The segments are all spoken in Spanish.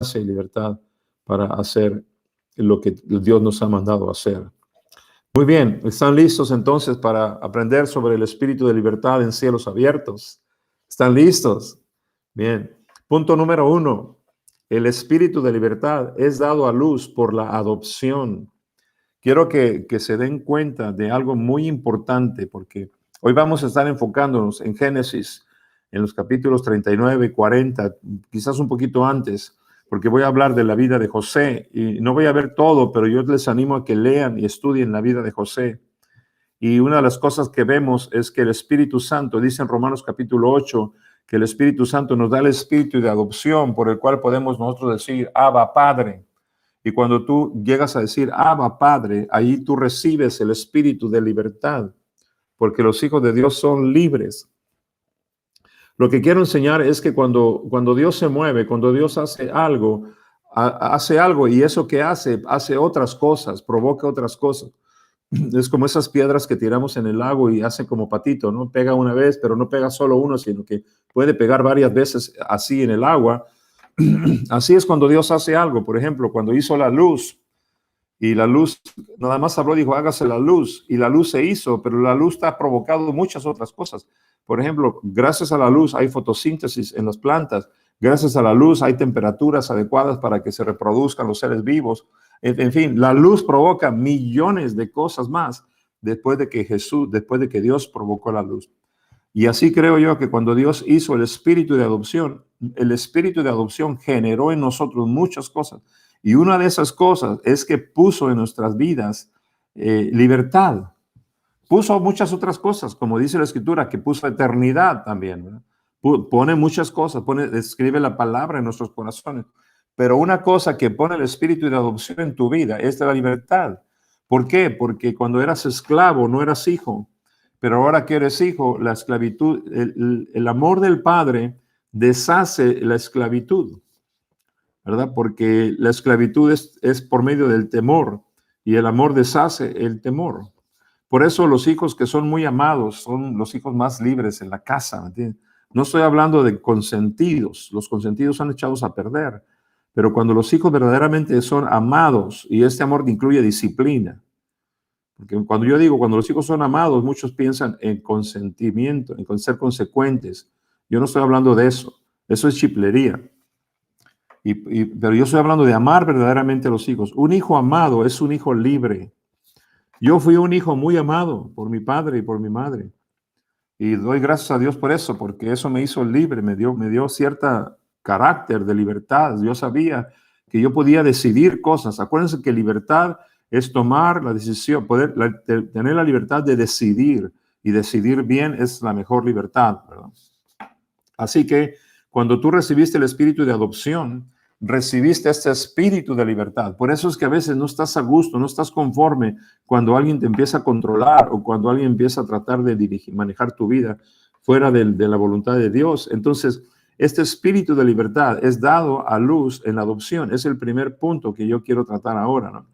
y libertad para hacer lo que Dios nos ha mandado hacer. Muy bien, ¿están listos entonces para aprender sobre el espíritu de libertad en cielos abiertos? ¿Están listos? Bien. Punto número 1. El espíritu de libertad es dado a luz por la adopción. Quiero que se den cuenta de algo muy importante, porque hoy vamos a estar enfocándonos en Génesis, en los capítulos 39 y 40, quizás un poquito antes, porque voy a hablar de la vida de José y no voy a ver todo, pero yo les animo a que lean y estudien la vida de José. Y una de las cosas que vemos es que el Espíritu Santo, dice en Romanos capítulo 8, que el Espíritu Santo nos da el espíritu de adopción por el cual podemos nosotros decir, Abba, Padre. Y cuando tú llegas a decir, Abba, Padre, ahí tú recibes el espíritu de libertad, porque los hijos de Dios son libres. Lo que quiero enseñar es que cuando Dios se mueve, cuando Dios hace algo y eso que hace otras cosas, provoca otras cosas. Es como esas piedras que tiramos en el lago y hacen como patito, ¿no? Pega una vez, pero no pega solo uno, sino que puede pegar varias veces así en el agua. Así es cuando Dios hace algo. Por ejemplo, cuando hizo la luz, y la luz, nada más habló, dijo, hágase la luz, y la luz se hizo, pero la luz ha provocado muchas otras cosas. Por ejemplo, gracias a la luz hay fotosíntesis en las plantas, gracias a la luz hay temperaturas adecuadas para que se reproduzcan los seres vivos. En fin, la luz provoca millones de cosas más después de que Dios provocó la luz. Y así creo yo que cuando Dios hizo el espíritu de adopción generó en nosotros muchas cosas. Y una de esas cosas es que puso en nuestras vidas libertad. Puso muchas otras cosas, como dice la Escritura, que puso eternidad también, ¿verdad? Pone muchas cosas, escribe la palabra en nuestros corazones. Pero una cosa que pone el espíritu de adopción en tu vida es la libertad. ¿Por qué? Porque cuando eras esclavo no eras hijo. Pero ahora que eres hijo, la esclavitud, el amor del Padre deshace la esclavitud, ¿verdad? Porque la esclavitud es por medio del temor y el amor deshace el temor. Por eso los hijos que son muy amados son los hijos más libres en la casa, ¿me entiendes? No estoy hablando de consentidos, los consentidos son echados a perder, pero cuando los hijos verdaderamente son amados, y este amor incluye disciplina, porque cuando los hijos son amados, muchos piensan en consentimiento, en ser consecuentes. Yo no estoy hablando de eso, eso es chiplería. Pero yo estoy hablando de amar verdaderamente a los hijos. Un hijo amado es un hijo libre. Yo fui un hijo muy amado por mi padre y por mi madre. Y doy gracias a Dios por eso, porque eso me hizo libre, me dio cierta carácter de libertad. Yo sabía que yo podía decidir cosas. Acuérdense que libertad es tomar la decisión, tener la libertad de decidir, y decidir bien es la mejor libertad, ¿verdad? Así que cuando tú recibiste el espíritu de adopción, recibiste este espíritu de libertad. Por eso es que a veces no estás a gusto, no estás conforme cuando alguien te empieza a controlar o cuando alguien empieza a tratar de dirigir, manejar tu vida fuera de la voluntad de Dios. Entonces, este espíritu de libertad es dado a luz en la adopción. Es el primer punto que yo quiero tratar ahora, ¿no?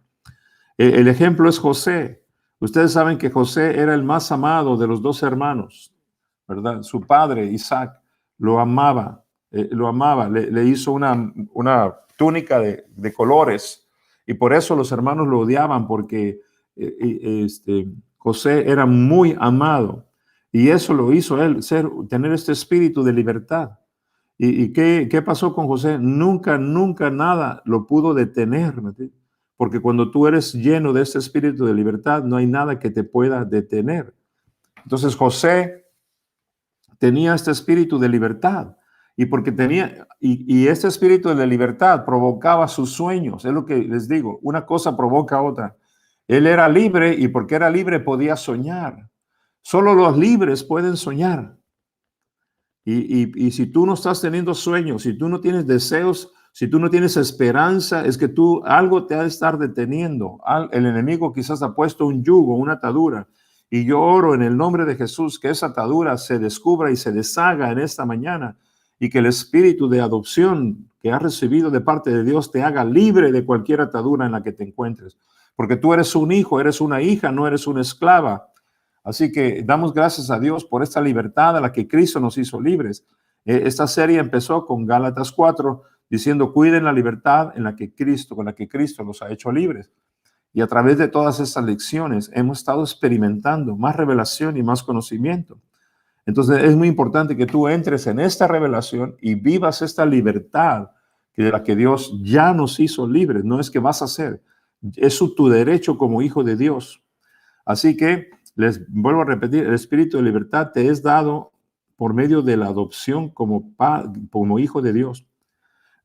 El ejemplo es José. Ustedes saben que José era el más amado de los dos hermanos, ¿verdad? Su padre, Isaac, lo amaba, le hizo una túnica de colores, y por eso los hermanos lo odiaban, porque José era muy amado, y eso lo hizo él, tener este espíritu de libertad. ¿Y qué pasó con José? Nunca nada lo pudo detener, ¿me entiendes? Porque cuando tú eres lleno de este espíritu de libertad, no hay nada que te pueda detener. Entonces José tenía este espíritu de libertad, y porque tenía, y este espíritu de libertad provocaba sus sueños. Es lo que les digo, una cosa provoca otra. Él era libre, y porque era libre podía soñar. Solo los libres pueden soñar. Y si tú no estás teniendo sueños, si tú no tienes deseos, si tú no tienes esperanza, es que algo te ha de estar deteniendo. El enemigo quizás ha puesto un yugo, una atadura. Y yo oro en el nombre de Jesús que esa atadura se descubra y se deshaga en esta mañana, y que el espíritu de adopción que has recibido de parte de Dios te haga libre de cualquier atadura en la que te encuentres. Porque tú eres un hijo, eres una hija, no eres una esclava. Así que damos gracias a Dios por esta libertad a la que Cristo nos hizo libres. Esta serie empezó con Gálatas 4, diciendo, cuiden la libertad con la que Cristo los ha hecho libres. Y a través de todas estas lecciones hemos estado experimentando más revelación y más conocimiento. Entonces es muy importante que tú entres en esta revelación y vivas esta libertad de la que Dios ya nos hizo libres. No es que vas a ser, es tu derecho como hijo de Dios. Así que les vuelvo a repetir, el espíritu de libertad te es dado por medio de la adopción como hijo de Dios.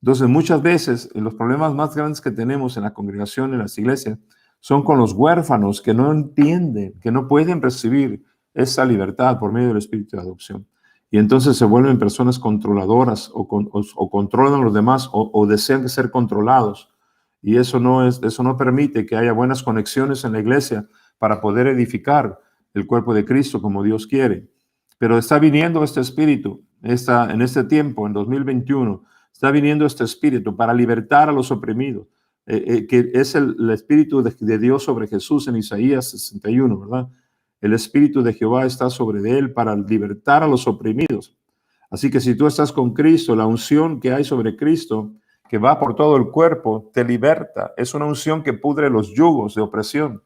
Entonces muchas veces los problemas más grandes que tenemos en la congregación, en las iglesias, son con los huérfanos que no entienden, que no pueden recibir esa libertad por medio del espíritu de adopción. Y entonces se vuelven personas controladoras o controlan a los demás o desean ser controlados. Y eso no permite que haya buenas conexiones en la iglesia para poder edificar el cuerpo de Cristo como Dios quiere. Pero está viniendo este espíritu en este tiempo, en 2021, está viniendo este espíritu para libertar a los oprimidos. Que es el espíritu de Dios sobre Jesús en Isaías 61, ¿verdad? El espíritu de Jehová está sobre él para libertar a los oprimidos. Así que si tú estás con Cristo, la unción que hay sobre Cristo, que va por todo el cuerpo, te liberta. Es una unción que pudre los yugos de opresión.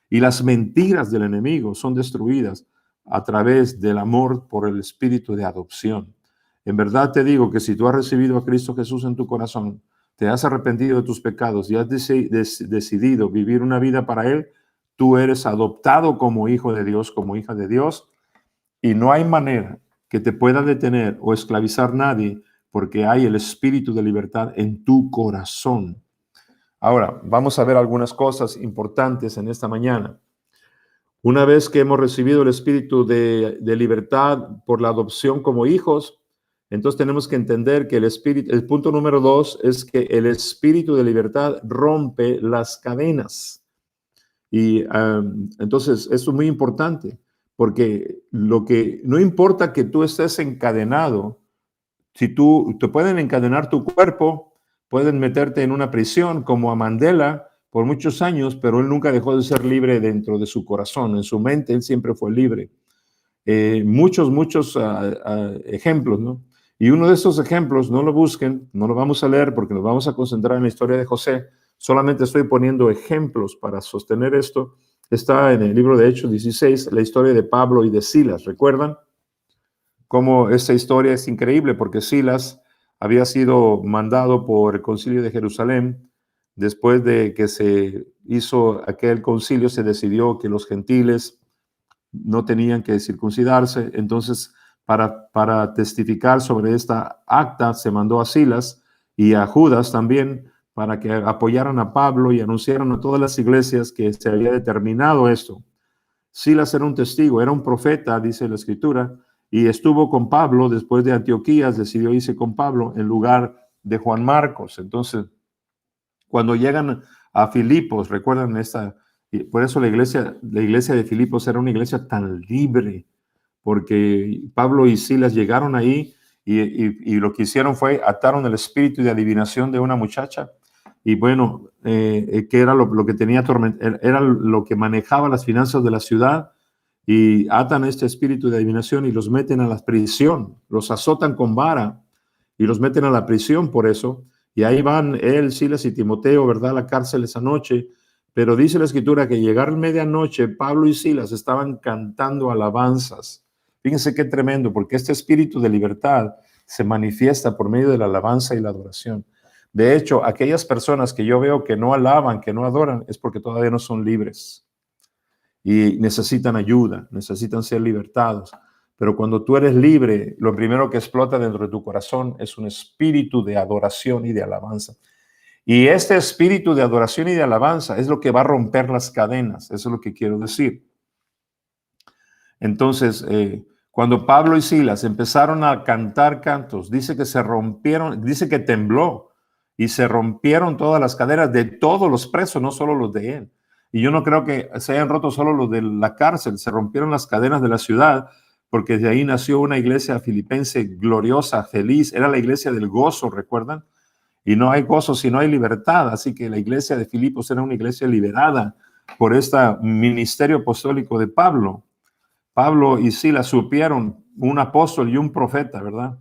Y las mentiras del enemigo son destruidas a través del amor por el espíritu de adopción. En verdad te digo que si tú has recibido a Cristo Jesús en tu corazón, te has arrepentido de tus pecados y has decidido vivir una vida para Él, tú eres adoptado como hijo de Dios, como hija de Dios, y no hay manera que te pueda detener o esclavizar nadie porque hay el espíritu de libertad en tu corazón. Ahora, vamos a ver algunas cosas importantes en esta mañana. Una vez que hemos recibido el espíritu de libertad por la adopción como hijos, entonces tenemos que entender que el punto número 2 es que el espíritu de libertad rompe las cadenas. Y entonces esto es muy importante, porque no importa que tú estés encadenado, si te pueden encadenar tu cuerpo, pueden meterte en una prisión como a Mandela por muchos años, pero él nunca dejó de ser libre dentro de su corazón, en su mente él siempre fue libre. Muchos ejemplos, ¿no? Y uno de estos ejemplos, no lo busquen, no lo vamos a leer porque nos vamos a concentrar en la historia de José. Solamente estoy poniendo ejemplos para sostener esto. Está en el libro de Hechos 16, la historia de Pablo y de Silas. ¿Recuerdan? Cómo esta historia es increíble porque Silas había sido mandado por el concilio de Jerusalén. Después de que se hizo aquel concilio, se decidió que los gentiles no tenían que circuncidarse. Entonces, para testificar sobre esta acta, se mandó a Silas y a Judas también para que apoyaran a Pablo y anunciaran a todas las iglesias que se había determinado esto. Silas era un testigo, era un profeta, dice la escritura, y estuvo con Pablo después de Antioquías, decidió irse con Pablo en lugar de Juan Marcos. Entonces, cuando llegan a Filipos, recuerdan y por eso la iglesia de Filipos era una iglesia tan libre, porque Pablo y Silas llegaron ahí y lo que hicieron fue ataron el espíritu de adivinación de una muchacha. Y bueno, que era lo que tenía era lo que manejaba las finanzas de la ciudad, y atan este espíritu de adivinación y los meten a la prisión, los azotan con vara y los meten a la prisión por eso. Y ahí van él, Silas y Timoteo, ¿verdad?, a la cárcel esa noche. Pero dice la escritura que llegaron medianoche, Pablo y Silas estaban cantando alabanzas. Fíjense qué tremendo, porque este espíritu de libertad se manifiesta por medio de la alabanza y la adoración. De hecho, aquellas personas que yo veo que no alaban, que no adoran, es porque todavía no son libres y necesitan ayuda, necesitan ser libertados. Pero cuando tú eres libre, lo primero que explota dentro de tu corazón es un espíritu de adoración y de alabanza. Y este espíritu de adoración y de alabanza es lo que va a romper las cadenas. Eso es lo que quiero decir. Entonces, cuando Pablo y Silas empezaron a cantar cantos, dice que se rompieron, dice que tembló y se rompieron todas las cadenas de todos los presos, no solo los de él. Y yo no creo que se hayan roto solo los de la cárcel, se rompieron las cadenas de la ciudad, porque de ahí nació una iglesia filipense gloriosa, feliz. Era la iglesia del gozo, ¿recuerdan? Y no hay gozo si no hay libertad. Así que la iglesia de Filipos era una iglesia liberada por este ministerio apostólico de Pablo. Pablo y Silas supieron, un apóstol y un profeta, ¿verdad?,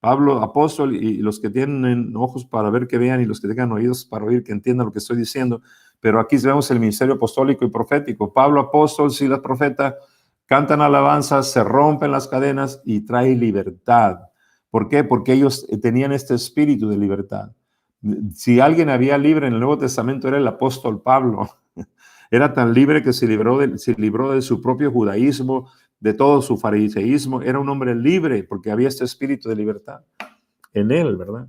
Pablo, apóstol, y los que tienen ojos para ver que vean y los que tengan oídos para oír que entiendan lo que estoy diciendo. Pero aquí vemos el ministerio apostólico y profético. Pablo, apóstol, Silas, profeta, cantan alabanzas, se rompen las cadenas y trae libertad. ¿Por qué? Porque ellos tenían este espíritu de libertad. Si alguien había libre en el Nuevo Testamento era el apóstol Pablo. Era tan libre que se libró de su propio judaísmo, de todo su fariseísmo. Era un hombre libre porque había este espíritu de libertad en él, ¿verdad?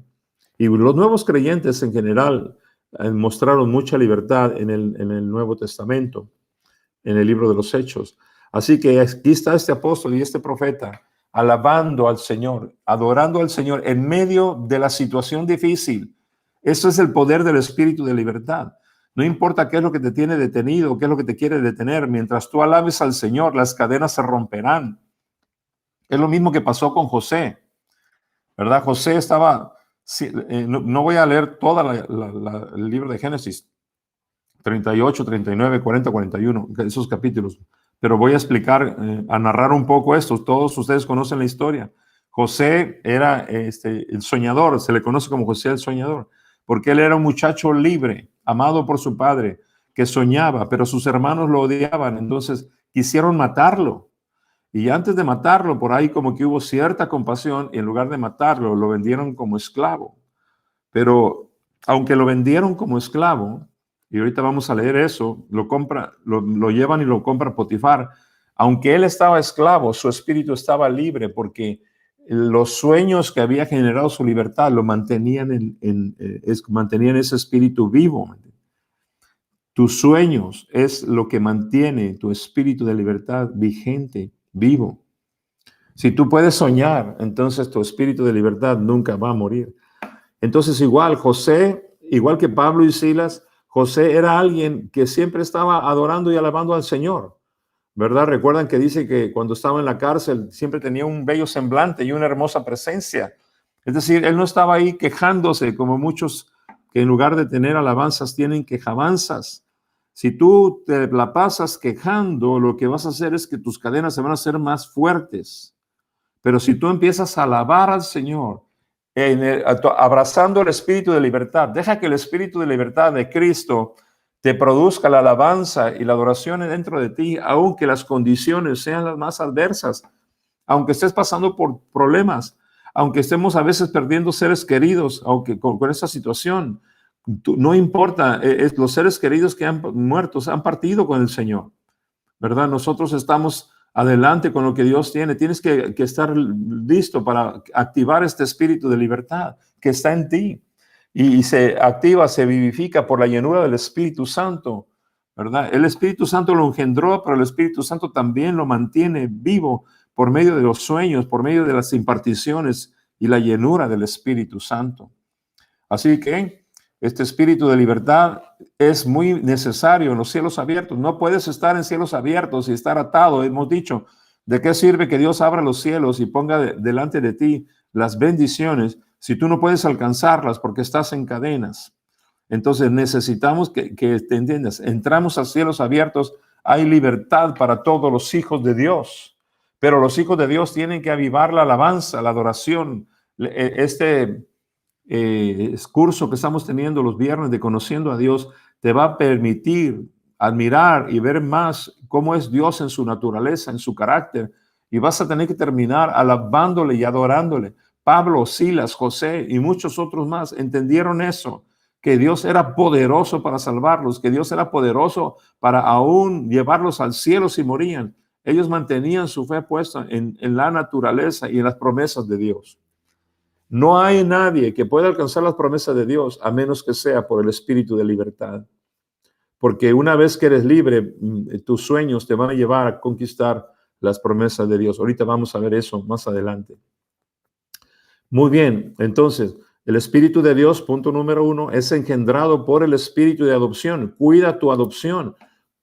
Y los nuevos creyentes en general mostraron mucha libertad en el Nuevo Testamento, en el libro de los Hechos. Así que aquí está este apóstol y este profeta alabando al Señor, adorando al Señor en medio de la situación difícil. Eso es el poder del espíritu de libertad. No importa qué es lo que te tiene detenido, qué es lo que te quiere detener. Mientras tú alabes al Señor, las cadenas se romperán. Es lo mismo que pasó con José, ¿verdad? José estaba, no voy a leer todo el libro de Génesis, 38, 39, 40, 41, esos capítulos, pero voy a explicar, a narrar un poco esto. Todos ustedes conocen la historia. José era el soñador, se le conoce como José el soñador, porque él era un muchacho libre, amado por su padre, que soñaba, pero sus hermanos lo odiaban, entonces quisieron matarlo. Y antes de matarlo, por ahí como que hubo cierta compasión y en lugar de matarlo, lo vendieron como esclavo. Pero aunque lo vendieron como esclavo, y ahorita vamos a leer eso, lo llevan y lo compra Potifar. Aunque él estaba esclavo, su espíritu estaba libre porque los sueños que había generado su libertad lo mantenían mantenían ese espíritu vivo. Tus sueños es lo que mantiene tu espíritu de libertad vigente, vivo. Si tú puedes soñar, entonces tu espíritu de libertad nunca va a morir. Entonces igual José, igual que Pablo y Silas, José era alguien que siempre estaba adorando y alabando al Señor, ¿verdad? Recuerdan que dice que cuando estaba en la cárcel siempre tenía un bello semblante y una hermosa presencia. Es decir, él no estaba ahí quejándose como muchos que en lugar de tener alabanzas tienen quejabanzas. Si tú te la pasas quejando, lo que vas a hacer es que tus cadenas se van a hacer más fuertes. Pero si tú empiezas a alabar al Señor, abrazando el espíritu de libertad, deja que el espíritu de libertad de Cristo te produzca la alabanza y la adoración dentro de ti, aunque las condiciones sean las más adversas, aunque estés pasando por problemas, aunque estemos a veces perdiendo seres queridos, aunque con esa situación, no importa, los seres queridos que han muerto han partido con el Señor, ¿verdad? Nosotros estamos adelante con lo que Dios tiene. Tienes que estar listo para activar este espíritu de libertad que está en ti y se activa, se vivifica por la llenura del Espíritu Santo, ¿verdad? El Espíritu Santo lo engendró, pero el Espíritu Santo también lo mantiene vivo por medio de los sueños, por medio de las imparticiones y la llenura del Espíritu Santo. Así que este espíritu de libertad es muy necesario en los cielos abiertos. No puedes estar en cielos abiertos y estar atado. Hemos dicho, ¿de qué sirve que Dios abra los cielos y ponga delante de ti las bendiciones si tú no puedes alcanzarlas porque estás en cadenas? Entonces necesitamos que te entiendas. Entramos a cielos abiertos, hay libertad para todos los hijos de Dios, pero los hijos de Dios tienen que avivar la alabanza, la adoración. Curso que estamos teniendo los viernes de Conociendo a Dios te va a permitir admirar y ver más cómo es Dios en su naturaleza, en su carácter, y vas a tener que terminar alabándole y adorándole. Pablo, Silas, José y muchos otros más entendieron eso, que Dios era poderoso para salvarlos, que Dios era poderoso para aún llevarlos al cielo si morían. Ellos mantenían su fe puesta en la naturaleza y en las promesas de Dios. No hay nadie que pueda alcanzar las promesas de Dios a menos que sea por el espíritu de libertad. Porque una vez que eres libre, tus sueños te van a llevar a conquistar las promesas de Dios. Ahorita vamos a ver eso más adelante. Muy bien, entonces, el espíritu de Dios, punto número 1, es engendrado por el espíritu de adopción. Cuida tu adopción.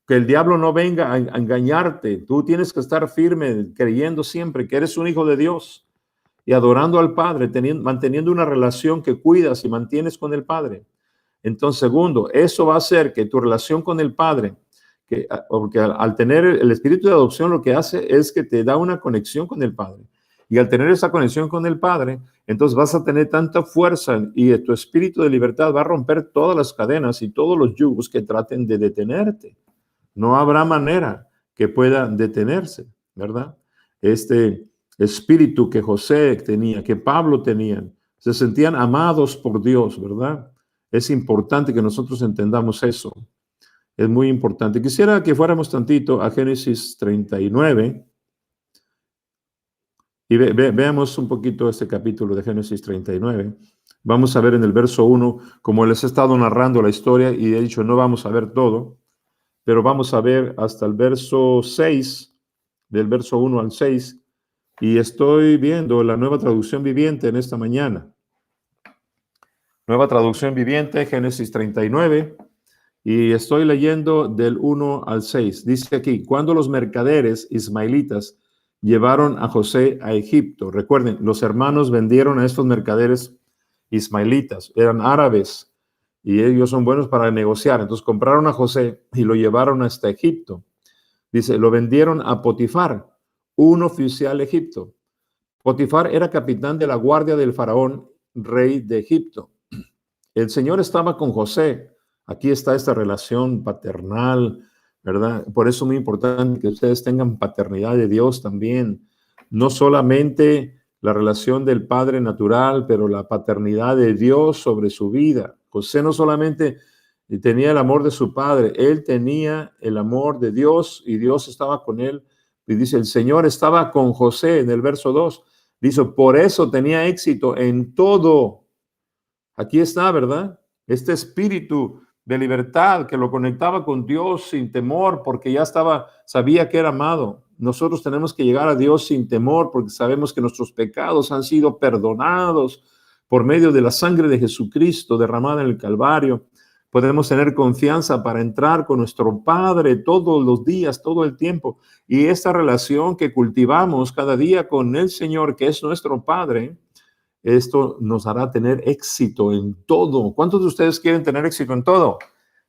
Que el diablo no venga a engañarte. Tú tienes que estar firme, creyendo siempre que eres un hijo de Dios y adorando al Padre, manteniendo una relación que cuidas y mantienes con el Padre. Entonces, segundo, eso va a hacer que tu relación con el Padre, porque al tener el espíritu de adopción, lo que hace es que te da una conexión con el Padre. Y al tener esa conexión con el Padre, entonces vas a tener tanta fuerza y tu espíritu de libertad va a romper todas las cadenas y todos los yugos que traten de detenerte. No habrá manera que pueda detenerse, ¿verdad? Este espíritu que José tenía, que Pablo tenía, se sentían amados por Dios, ¿verdad? Es importante que nosotros entendamos eso. Es muy importante. Quisiera que fuéramos tantito a Génesis 39 y veamos un poquito este capítulo de Génesis 39. Vamos a ver en el verso 1, como les he estado narrando la historia y he dicho, no vamos a ver todo, pero vamos a ver hasta el verso 6, del verso 1 al 6, y estoy viendo la Nueva Traducción Viviente en esta mañana. Nueva Traducción Viviente, Génesis 39, y estoy leyendo del 1 al 6. Dice aquí, cuando los mercaderes ismaelitas llevaron a José a Egipto, recuerden, los hermanos vendieron a estos mercaderes ismaelitas, eran árabes, y ellos son buenos para negociar. Entonces compraron a José y lo llevaron hasta Egipto. Dice, lo vendieron a Potifar, un oficial de Egipto. Potifar era capitán de la guardia del faraón, rey de Egipto. El Señor estaba con José. Aquí está esta relación paternal, ¿verdad? Por eso es muy importante que ustedes tengan paternidad de Dios también. No solamente la relación del Padre natural, pero la paternidad de Dios sobre su vida. José no solamente tenía el amor de su padre, él tenía el amor de Dios y Dios estaba con él. Y dice, el Señor estaba con José en el verso 2. Dice, por eso tenía éxito en todo. Aquí está, ¿verdad? Este espíritu de libertad que lo conectaba con Dios sin temor, porque ya sabía que era amado. Nosotros tenemos que llegar a Dios sin temor, porque sabemos que nuestros pecados han sido perdonados por medio de la sangre de Jesucristo derramada en el Calvario. Podemos tener confianza para entrar con nuestro Padre todos los días, todo el tiempo. Y esta relación que cultivamos cada día con el Señor, que es nuestro Padre, esto nos hará tener éxito en todo. ¿Cuántos de ustedes quieren tener éxito en todo?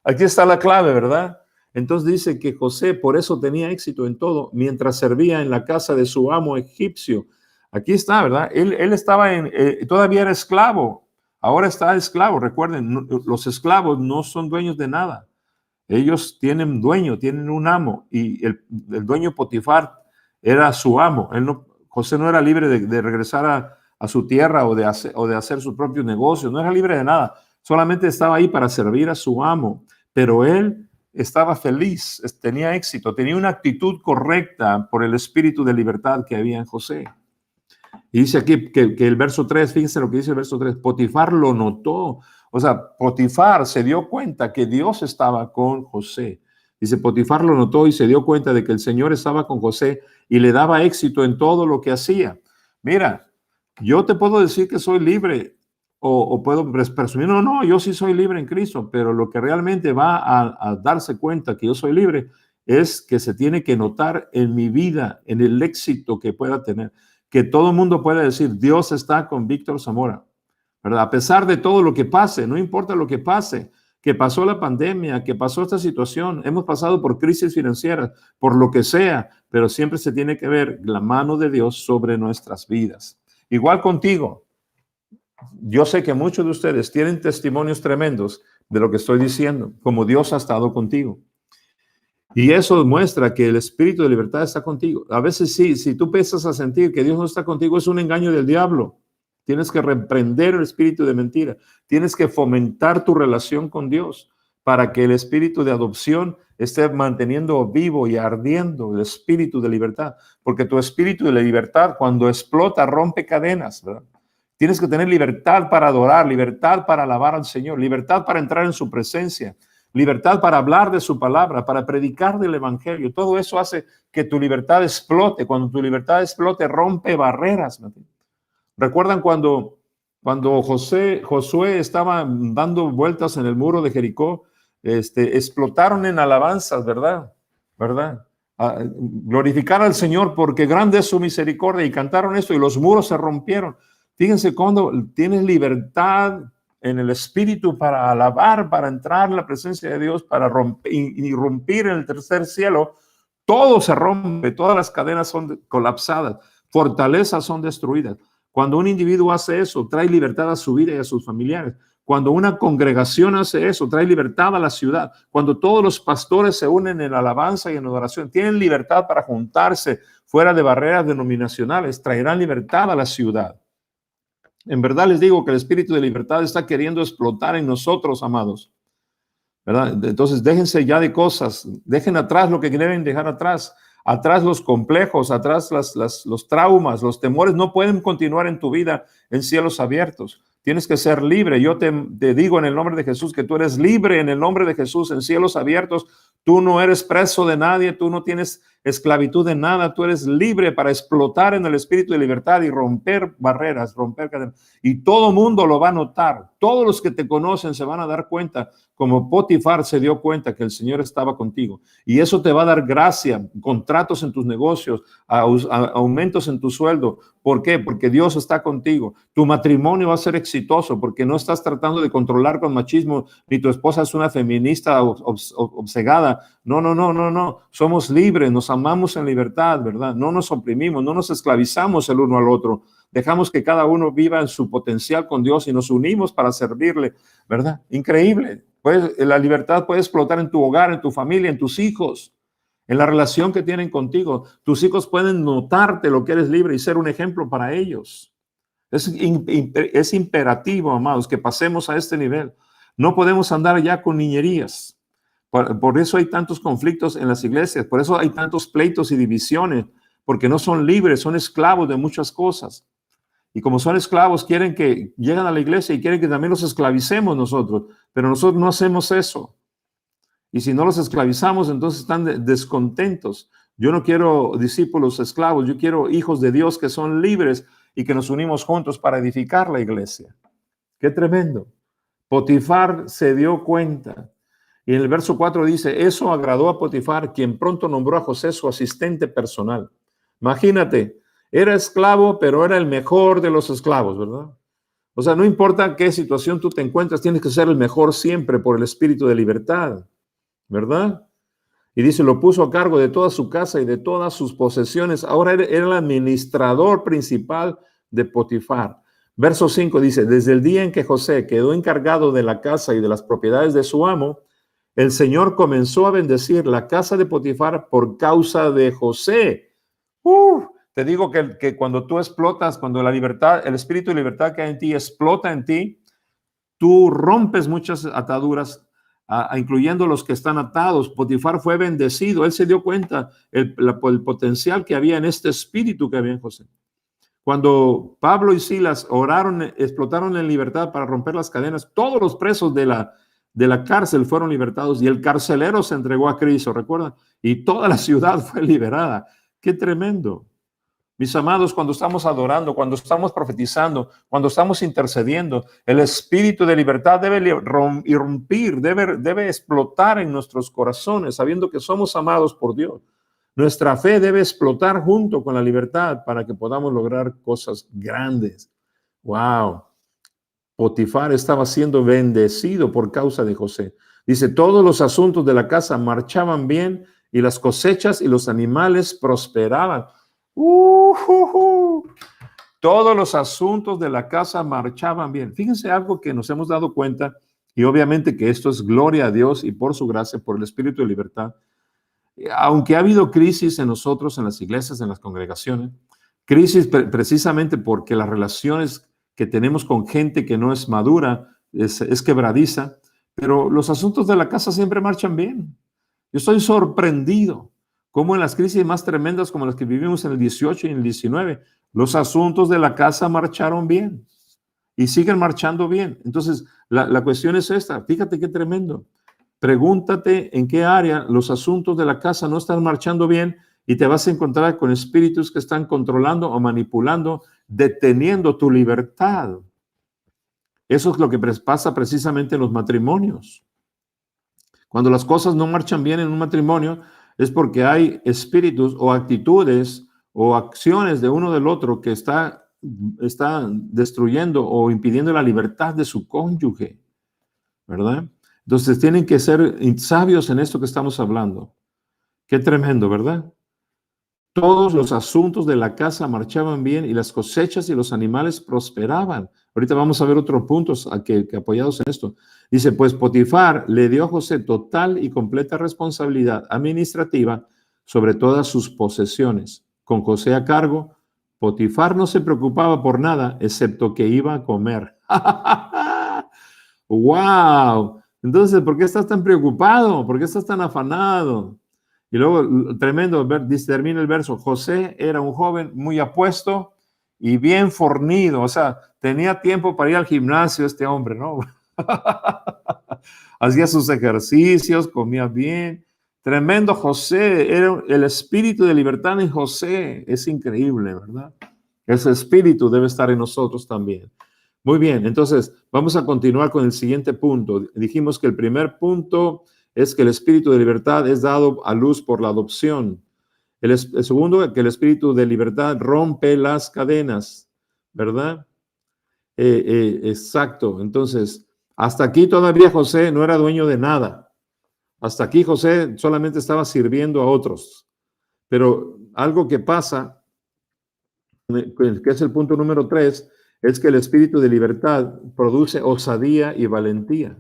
Aquí está la clave, ¿verdad? Entonces dice que José por eso tenía éxito en todo, mientras servía en la casa de su amo egipcio. Aquí está, ¿verdad? Él estaba todavía era esclavo, ahora está esclavo. Recuerden, los esclavos no son dueños de nada. Ellos tienen dueño, tienen un amo, y el dueño Potifar era su amo. José no era libre de regresar a su tierra o de hacer sus propios negocios, no era libre de nada, solamente estaba ahí para servir a su amo, pero él estaba feliz, tenía éxito, tenía una actitud correcta por el espíritu de libertad que había en José. Y dice aquí que el verso 3, fíjense lo que dice el verso 3, Potifar lo notó, o sea, Potifar se dio cuenta que Dios estaba con José. Dice, Potifar lo notó y se dio cuenta de que el Señor estaba con José y le daba éxito en todo lo que hacía. Mira, yo te puedo decir que soy libre o puedo presumir, no, yo sí soy libre en Cristo, pero lo que realmente va a darse cuenta que yo soy libre es que se tiene que notar en mi vida, en el éxito que pueda tener, que todo el mundo pueda decir, Dios está con Víctor Zamora, ¿verdad? A pesar de todo lo que pase, no importa lo que pase, que pasó la pandemia, que pasó esta situación, hemos pasado por crisis financieras, por lo que sea, pero siempre se tiene que ver la mano de Dios sobre nuestras vidas. Igual contigo. Yo sé que muchos de ustedes tienen testimonios tremendos de lo que estoy diciendo, como Dios ha estado contigo. Y eso muestra que el espíritu de libertad está contigo. A veces sí, si tú empiezas a sentir que Dios no está contigo, es un engaño del diablo. Tienes que reprender el espíritu de mentira. Tienes que fomentar tu relación con Dios para que el espíritu de adopción esté manteniendo vivo y ardiendo el espíritu de libertad. Porque tu espíritu de libertad, cuando explota, rompe cadenas, ¿verdad? Tienes que tener libertad para adorar, libertad para alabar al Señor, libertad para entrar en su presencia, libertad para hablar de su palabra, para predicar del evangelio. Todo eso hace que tu libertad explote. Cuando tu libertad explote, rompe barreras. ¿Recuerdan cuando Josué estaba dando vueltas en el muro de Jericó? Explotaron en alabanzas, ¿verdad? Glorificar al Señor porque grande es su misericordia, y cantaron esto y los muros se rompieron. Fíjense, cuando tienes libertad en el espíritu para alabar, para entrar en la presencia de Dios, para irrumpir en el tercer cielo, todo se rompe, todas las cadenas son colapsadas. fortalezas son destruidas. Cuando un individuo hace eso, trae libertad a su vida y a sus familiares. Cuando una congregación hace eso, trae libertad a la ciudad. Cuando todos los pastores se unen en alabanza y en adoración, tienen libertad para juntarse fuera de barreras denominacionales, traerán libertad a la ciudad. En verdad les digo que el espíritu de libertad está queriendo explotar en nosotros, amados, ¿verdad? Entonces déjense ya de cosas, dejen atrás lo que deben dejar atrás. Atrás los complejos, atrás los traumas, los temores no pueden continuar en tu vida en cielos abiertos. Tienes que ser libre. Yo te digo en el nombre de Jesús que tú eres libre en el nombre de Jesús en cielos abiertos. Tú no eres preso de nadie, tú no tienes esclavitud de nada, tú eres libre para explotar en el espíritu de libertad y romper barreras, romper cadenas. Y todo mundo lo va a notar. Todos los que te conocen se van a dar cuenta, como Potifar se dio cuenta que el Señor estaba contigo. Y eso te va a dar gracia, contratos en tus negocios, aumentos en tu sueldo. ¿Por qué? Porque Dios está contigo. Tu matrimonio va a ser exitoso porque no estás tratando de controlar con machismo, ni tu esposa es una feminista obcegada. No. Somos libres, nos amamos en libertad, ¿verdad? No nos oprimimos, no nos esclavizamos el uno al otro. Dejamos que cada uno viva en su potencial con Dios y nos unimos para servirle, ¿verdad? Increíble. La libertad puede explotar en tu hogar, en tu familia, en tus hijos, en la relación que tienen contigo. Tus hijos pueden notarte lo que eres libre y ser un ejemplo para ellos. Es imperativo, amados, que pasemos a este nivel. No podemos andar ya con niñerías. Por eso hay tantos conflictos en las iglesias, por eso hay tantos pleitos y divisiones, porque no son libres, son esclavos de muchas cosas. Y como son esclavos, quieren que lleguen a la iglesia y quieren que también los esclavicemos nosotros, pero nosotros no hacemos eso. Y si no los esclavizamos, entonces están descontentos. Yo no quiero discípulos esclavos, yo quiero hijos de Dios que son libres y que nos unimos juntos para edificar la iglesia. ¡Qué tremendo! Potifar se dio cuenta. Y en el verso 4 dice, eso agradó a Potifar, quien pronto nombró a José su asistente personal. Imagínate, era esclavo, pero era el mejor de los esclavos, ¿verdad? O sea, no importa qué situación tú te encuentras, tienes que ser el mejor siempre por el espíritu de libertad, ¿verdad? Y dice, lo puso a cargo de toda su casa y de todas sus posesiones. Ahora era el administrador principal de Potifar. Verso 5 dice, desde el día en que José quedó encargado de la casa y de las propiedades de su amo, el Señor comenzó a bendecir la casa de Potifar por causa de José. Te digo que cuando tú explotas, cuando la libertad, el espíritu de libertad que hay en ti explota en ti, tú rompes muchas ataduras, incluyendo los que están atados. Potifar fue bendecido. Él se dio cuenta el potencial que había en este espíritu que había en José. Cuando Pablo y Silas oraron, explotaron en libertad para romper las cadenas, todos los presos de la cárcel fueron libertados y el carcelero se entregó a Cristo, ¿recuerdan? Y toda la ciudad fue liberada. ¡Qué tremendo! Mis amados, cuando estamos adorando, cuando estamos profetizando, cuando estamos intercediendo, el espíritu de libertad debe irrumpir, debe explotar en nuestros corazones, sabiendo que somos amados por Dios. Nuestra fe debe explotar junto con la libertad para que podamos lograr cosas grandes. ¡Wow! Potifar estaba siendo bendecido por causa de José. Dice, todos los asuntos de la casa marchaban bien y las cosechas y los animales prosperaban. Todos los asuntos de la casa marchaban bien. Fíjense algo que nos hemos dado cuenta, y obviamente que esto es gloria a Dios y por su gracia, por el espíritu de libertad. Aunque ha habido crisis en nosotros, en las iglesias, en las congregaciones, crisis precisamente porque las relaciones que tenemos con gente que no es madura es quebradiza, pero los asuntos de la casa siempre marchan bien. Yo estoy sorprendido cómo en las crisis más tremendas como las que vivimos en el 18 y en el 19, los asuntos de la casa marcharon bien y siguen marchando bien. Entonces, la cuestión es esta. Fíjate qué tremendo. Pregúntate en qué área los asuntos de la casa no están marchando bien y te vas a encontrar con espíritus que están controlando o manipulando, deteniendo tu libertad. Eso es lo que pasa precisamente en los matrimonios. Cuando las cosas no marchan bien en un matrimonio, es porque hay espíritus o actitudes o acciones de uno del otro que está destruyendo o impidiendo la libertad de su cónyuge, ¿verdad? Entonces tienen que ser sabios en esto que estamos hablando. Qué tremendo, ¿verdad? Todos los asuntos de la casa marchaban bien y las cosechas y los animales prosperaban. Ahorita vamos a ver otros puntos que apoyados en esto. Dice, pues Potifar le dio a José total y completa responsabilidad administrativa sobre todas sus posesiones. Con José a cargo, Potifar no se preocupaba por nada excepto que iba a comer. ¡Wow! Entonces, ¿por qué estás tan preocupado? ¿Por qué estás tan afanado? Y luego, tremendo, termina el verso, José era un joven muy apuesto y bien fornido, o sea, tenía tiempo para ir al gimnasio este hombre, ¿no? Hacía sus ejercicios, comía bien. Tremendo José, era el espíritu de libertad en José, es increíble, ¿verdad? Ese espíritu debe estar en nosotros también. Muy bien, entonces vamos a continuar con el siguiente punto. Dijimos que el primer punto es que el espíritu de libertad es dado a luz por la adopción. El segundo, que el espíritu de libertad rompe las cadenas, ¿verdad? Exacto. Entonces, hasta aquí todavía José no era dueño de nada. Hasta aquí José solamente estaba sirviendo a otros. Pero algo que pasa, que es el punto número 3, es que el espíritu de libertad produce osadía y valentía.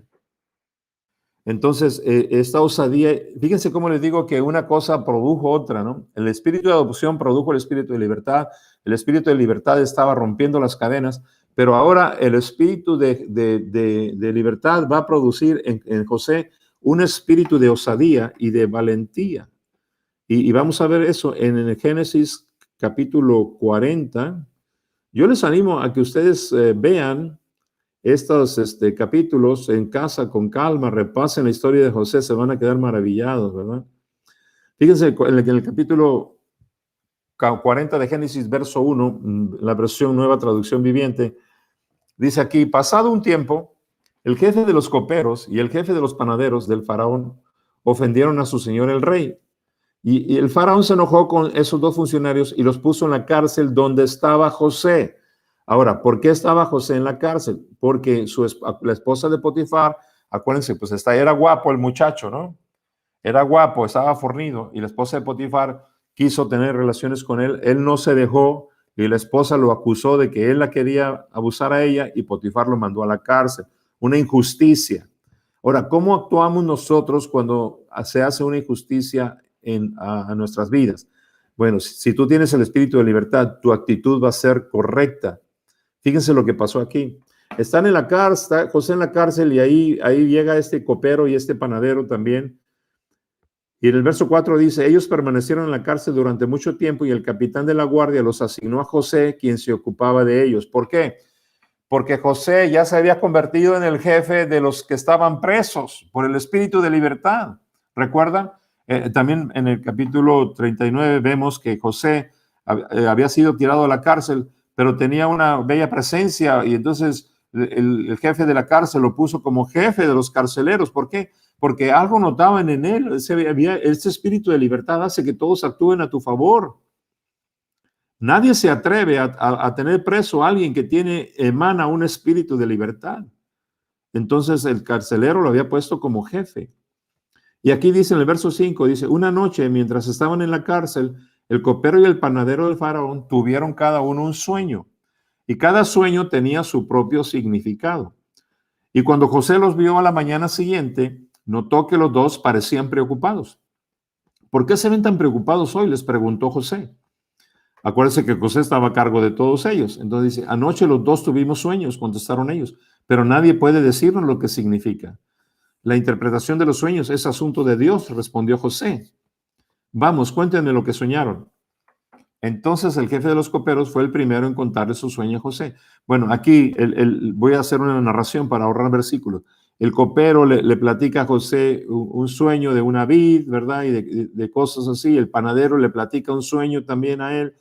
Entonces, esta osadía, fíjense cómo les digo que una cosa produjo otra, ¿no? El espíritu de adopción produjo el espíritu de libertad, el espíritu de libertad estaba rompiendo las cadenas, pero ahora el espíritu de libertad va a producir en José un espíritu de osadía y de valentía. Y vamos a ver eso en el Génesis capítulo 40. Yo les animo a que ustedes vean estos capítulos en casa con calma, repasen la historia de José, se van a quedar maravillados, ¿verdad? Fíjense en el capítulo 40 de Génesis, verso 1, la versión Nueva Traducción Viviente, dice aquí, pasado un tiempo, el jefe de los coperos y el jefe de los panaderos del faraón ofendieron a su señor el rey. Y el faraón se enojó con esos dos funcionarios y los puso en la cárcel donde estaba José. Ahora, ¿por qué estaba José en la cárcel? Porque la esposa de Potifar, acuérdense, pues era guapo el muchacho, ¿no? Era guapo, estaba fornido y la esposa de Potifar quiso tener relaciones con él. Él no se dejó y la esposa lo acusó de que él la quería abusar a ella y Potifar lo mandó a la cárcel. Una injusticia. Ahora, ¿cómo actuamos nosotros cuando se hace una injusticia a nuestras vidas? Bueno, si tú tienes el espíritu de libertad, tu actitud va a ser correcta. Fíjense lo que pasó aquí. Están en la cárcel, está José en la cárcel y ahí llega este copero y este panadero también. Y en el verso 4 dice, ellos permanecieron en la cárcel durante mucho tiempo y el capitán de la guardia los asignó a José, quien se ocupaba de ellos. ¿Por qué? Porque José ya se había convertido en el jefe de los que estaban presos por el espíritu de libertad. ¿Recuerdan? También en el capítulo 39 vemos que José había sido tirado a la cárcel, pero tenía una bella presencia y entonces el jefe de la cárcel lo puso como jefe de los carceleros. ¿Por qué? Porque algo notaban en él. Este espíritu de libertad hace que todos actúen a tu favor. Nadie se atreve a tener preso a alguien que emana un espíritu de libertad. Entonces el carcelero lo había puesto como jefe. Y aquí dice en el verso 5, dice, una noche mientras estaban en la cárcel, el copero y el panadero del faraón tuvieron cada uno un sueño. Y cada sueño tenía su propio significado. Y cuando José los vio a la mañana siguiente, notó que los dos parecían preocupados. ¿Por qué se ven tan preocupados hoy?, les preguntó José. Acuérdense que José estaba a cargo de todos ellos. Entonces dice, anoche los dos tuvimos sueños, contestaron ellos, pero nadie puede decirnos lo que significa. La interpretación de los sueños es asunto de Dios, respondió José. Vamos, cuéntenme lo que soñaron. Entonces el jefe de los coperos fue el primero en contarle su sueño a José. Bueno, aquí voy a hacer una narración para ahorrar versículos. El copero le platica a José un sueño de una vid, ¿verdad? Y de cosas así. El panadero le platica un sueño también a él.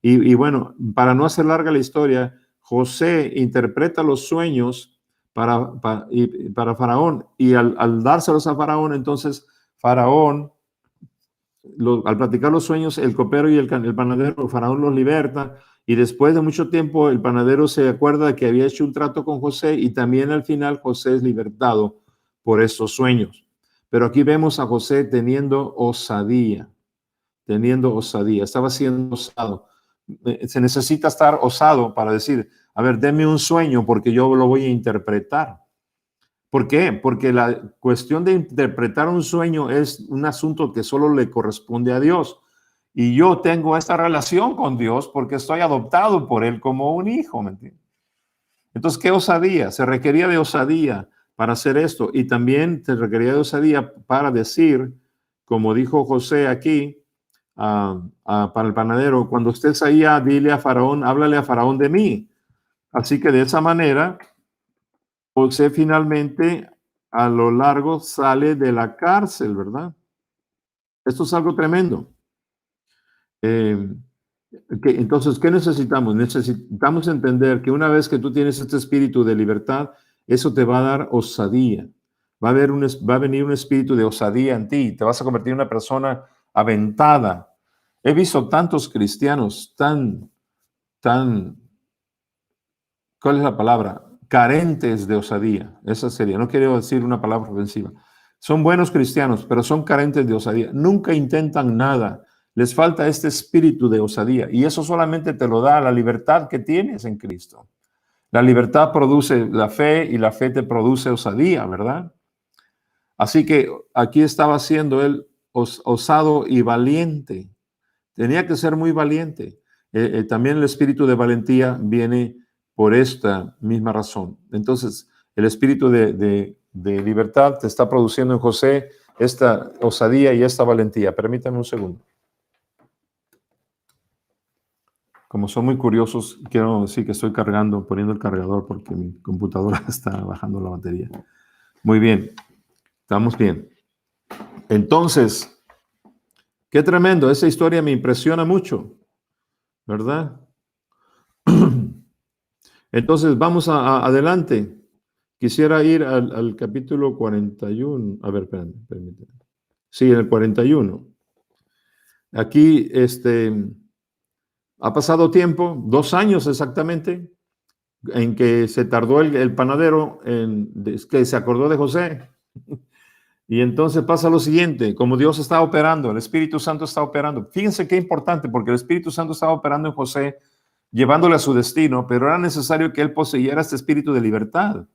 Y bueno, para no hacer larga la historia, José interpreta los sueños para Faraón. Y al dárselos a Faraón, entonces Faraón al platicar los sueños, el copero y el panadero, el faraón los liberta y después de mucho tiempo el panadero se acuerda de que había hecho un trato con José y también al final José es libertado por estos sueños. Pero aquí vemos a José teniendo osadía, teniendo osadía, estaba siendo osado. Se necesita estar osado para decir, a ver, deme un sueño porque yo lo voy a interpretar. ¿Por qué? Porque la cuestión de interpretar un sueño es un asunto que solo le corresponde a Dios. Y yo tengo esta relación con Dios porque estoy adoptado por Él como un hijo, ¿me entiendes? Entonces, ¿qué osadía? Se requería de osadía para hacer esto. Y también se requería de osadía para decir, como dijo José aquí, para el panadero, cuando estés ahí, dile a Faraón, háblale a Faraón de mí. Así que de esa manera, José finalmente a lo largo sale de la cárcel, ¿verdad? Esto es algo tremendo. Entonces, ¿qué necesitamos? Necesitamos entender que una vez que tú tienes este espíritu de libertad, eso te va a dar osadía. Va a venir un espíritu de osadía en ti. Te vas a convertir en una persona aventada. He visto tantos cristianos tan, ¿cuál es la palabra? Carentes de osadía. Esa sería, no quiero decir una palabra ofensiva. Son buenos cristianos, pero son carentes de osadía. Nunca intentan nada. Les falta este espíritu de osadía. Y eso solamente te lo da la libertad que tienes en Cristo. La libertad produce la fe y la fe te produce osadía, ¿verdad? Así que aquí estaba siendo él osado y valiente. Tenía que ser muy valiente. También el espíritu de valentía viene por esta misma razón. Entonces, el espíritu de libertad te está produciendo en José esta osadía y esta valentía. Permítanme un segundo. Como son muy curiosos, quiero decir que estoy poniendo el cargador porque mi computadora está bajando la batería. Muy bien, estamos bien. Entonces, qué tremendo, esa historia me impresiona mucho, ¿verdad? Entonces, vamos adelante. Quisiera ir al capítulo 41. A ver, permítanme. Sí, en el 41. Aquí, ha pasado tiempo, 2 años exactamente, en que se tardó el panadero, que se acordó de José. Y entonces pasa lo siguiente, como Dios está operando, el Espíritu Santo está operando. Fíjense qué importante, porque el Espíritu Santo estaba operando en José, llevándole a su destino, pero era necesario que él poseyera este espíritu de libertad.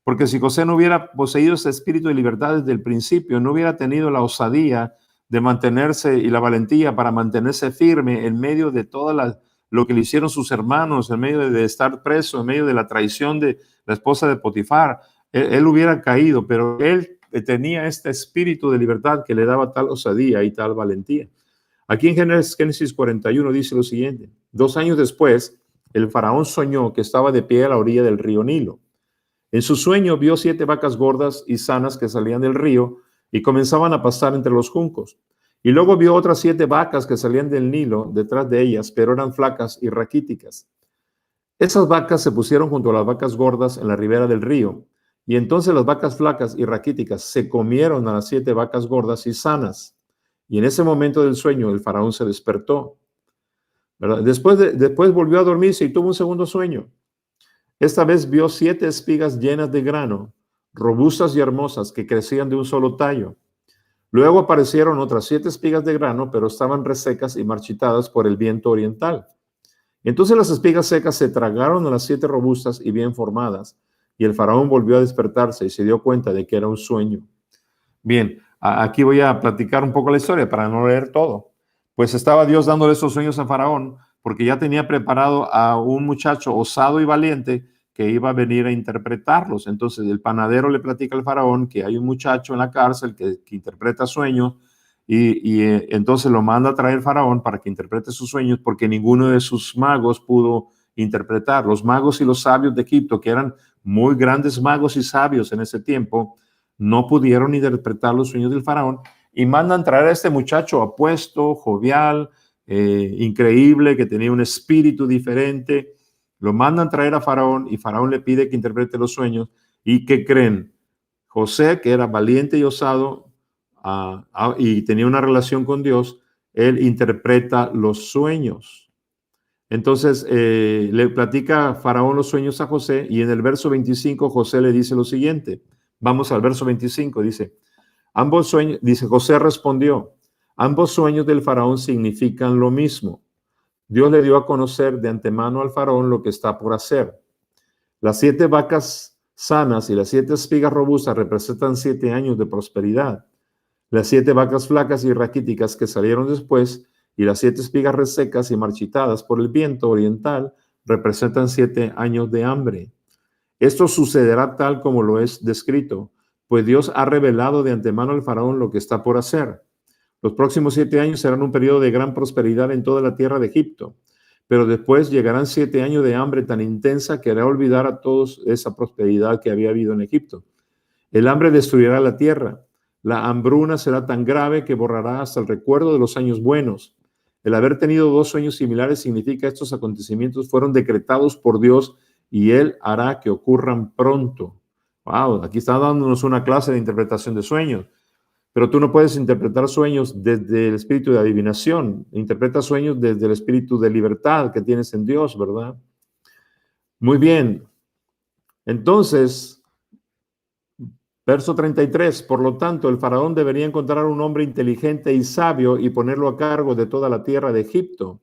Porque si José no hubiera poseído ese espíritu de libertad desde el principio, no hubiera tenido la osadía de mantenerse y la valentía para mantenerse firme en medio de lo que le hicieron sus hermanos, en medio de estar preso, en medio de la traición de la esposa de Potifar. Él hubiera caído, pero él tenía este espíritu de libertad que le daba tal osadía y tal valentía. Aquí en Génesis 41 dice lo siguiente: 2 años después, el faraón soñó que estaba de pie a la orilla del río Nilo. En su sueño vio 7 vacas gordas y sanas que salían del río y comenzaban a pastar entre los juncos. Y luego vio otras 7 vacas que salían del Nilo detrás de ellas, pero eran flacas y raquíticas. Esas vacas se pusieron junto a las vacas gordas en la ribera del río, y entonces las vacas flacas y raquíticas se comieron a las 7 vacas gordas y sanas. Y en ese momento del sueño el faraón se despertó, ¿verdad? Después volvió a dormirse y tuvo un segundo sueño. Esta vez vio 7 espigas llenas de grano, robustas y hermosas, que crecían de un solo tallo. Luego aparecieron otras 7 espigas de grano, pero estaban resecas y marchitadas por el viento oriental. Entonces las espigas secas se tragaron a las 7 robustas y bien formadas, y el faraón volvió a despertarse y se dio cuenta de que era un sueño. Bien, aquí voy a platicar un poco la historia para no leer todo. Pues estaba Dios dándole esos sueños a Faraón porque ya tenía preparado a un muchacho osado y valiente que iba a venir a interpretarlos. Entonces el panadero le platica al Faraón que hay un muchacho en la cárcel que interpreta sueños y entonces lo manda a traer Faraón para que interprete sus sueños porque ninguno de sus magos pudo interpretar. Los magos y los sabios de Egipto, que eran muy grandes magos y sabios en ese tiempo, no pudieron interpretar los sueños del faraón y mandan traer a este muchacho apuesto, jovial, increíble, que tenía un espíritu diferente. Lo mandan traer a Faraón y Faraón le pide que interprete los sueños. ¿Y qué creen? José, que era valiente y osado y tenía una relación con Dios, él interpreta los sueños. Entonces le platica Faraón los sueños a José y en el verso 25 José le dice lo siguiente. Vamos al verso 25, dice, ambos sueños, dice, José respondió, Ambos sueños del faraón significan lo mismo. Dios le dio a conocer de antemano al faraón lo que está por hacer. Las 7 vacas sanas y las 7 espigas robustas representan 7 años de prosperidad. Las 7 vacas flacas y raquíticas que salieron después y las 7 espigas resecas y marchitadas por el viento oriental representan 7 años de hambre. Esto sucederá tal como lo es descrito, pues Dios ha revelado de antemano al faraón lo que está por hacer. Los próximos 7 años serán un periodo de gran prosperidad en toda la tierra de Egipto, pero después llegarán 7 años de hambre tan intensa que hará olvidar a todos esa prosperidad que había habido en Egipto. El hambre destruirá la tierra. La hambruna será tan grave que borrará hasta el recuerdo de los años buenos. El haber tenido 2 sueños similares significa que estos acontecimientos fueron decretados por Dios y Él hará que ocurran pronto. Wow, aquí está dándonos una clase de interpretación de sueños. Pero tú no puedes interpretar sueños desde el espíritu de adivinación. Interpreta sueños desde el espíritu de libertad que tienes en Dios, ¿verdad? Muy bien. Entonces, verso 33, por lo tanto, el faraón debería encontrar un hombre inteligente y sabio y ponerlo a cargo de toda la tierra de Egipto.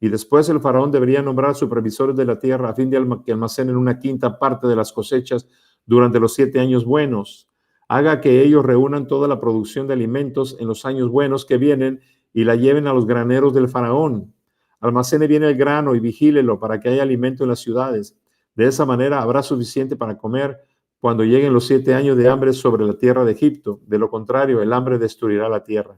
Y después el faraón debería nombrar supervisores de la tierra a fin de que almacenen una quinta parte de las cosechas durante los 7 años buenos. Haga que ellos reúnan toda la producción de alimentos en los años buenos que vienen y la lleven a los graneros del faraón. Almacene bien el grano y vigílelo para que haya alimento en las ciudades. De esa manera habrá suficiente para comer cuando lleguen los 7 años de hambre sobre la tierra de Egipto. De lo contrario, el hambre destruirá la tierra.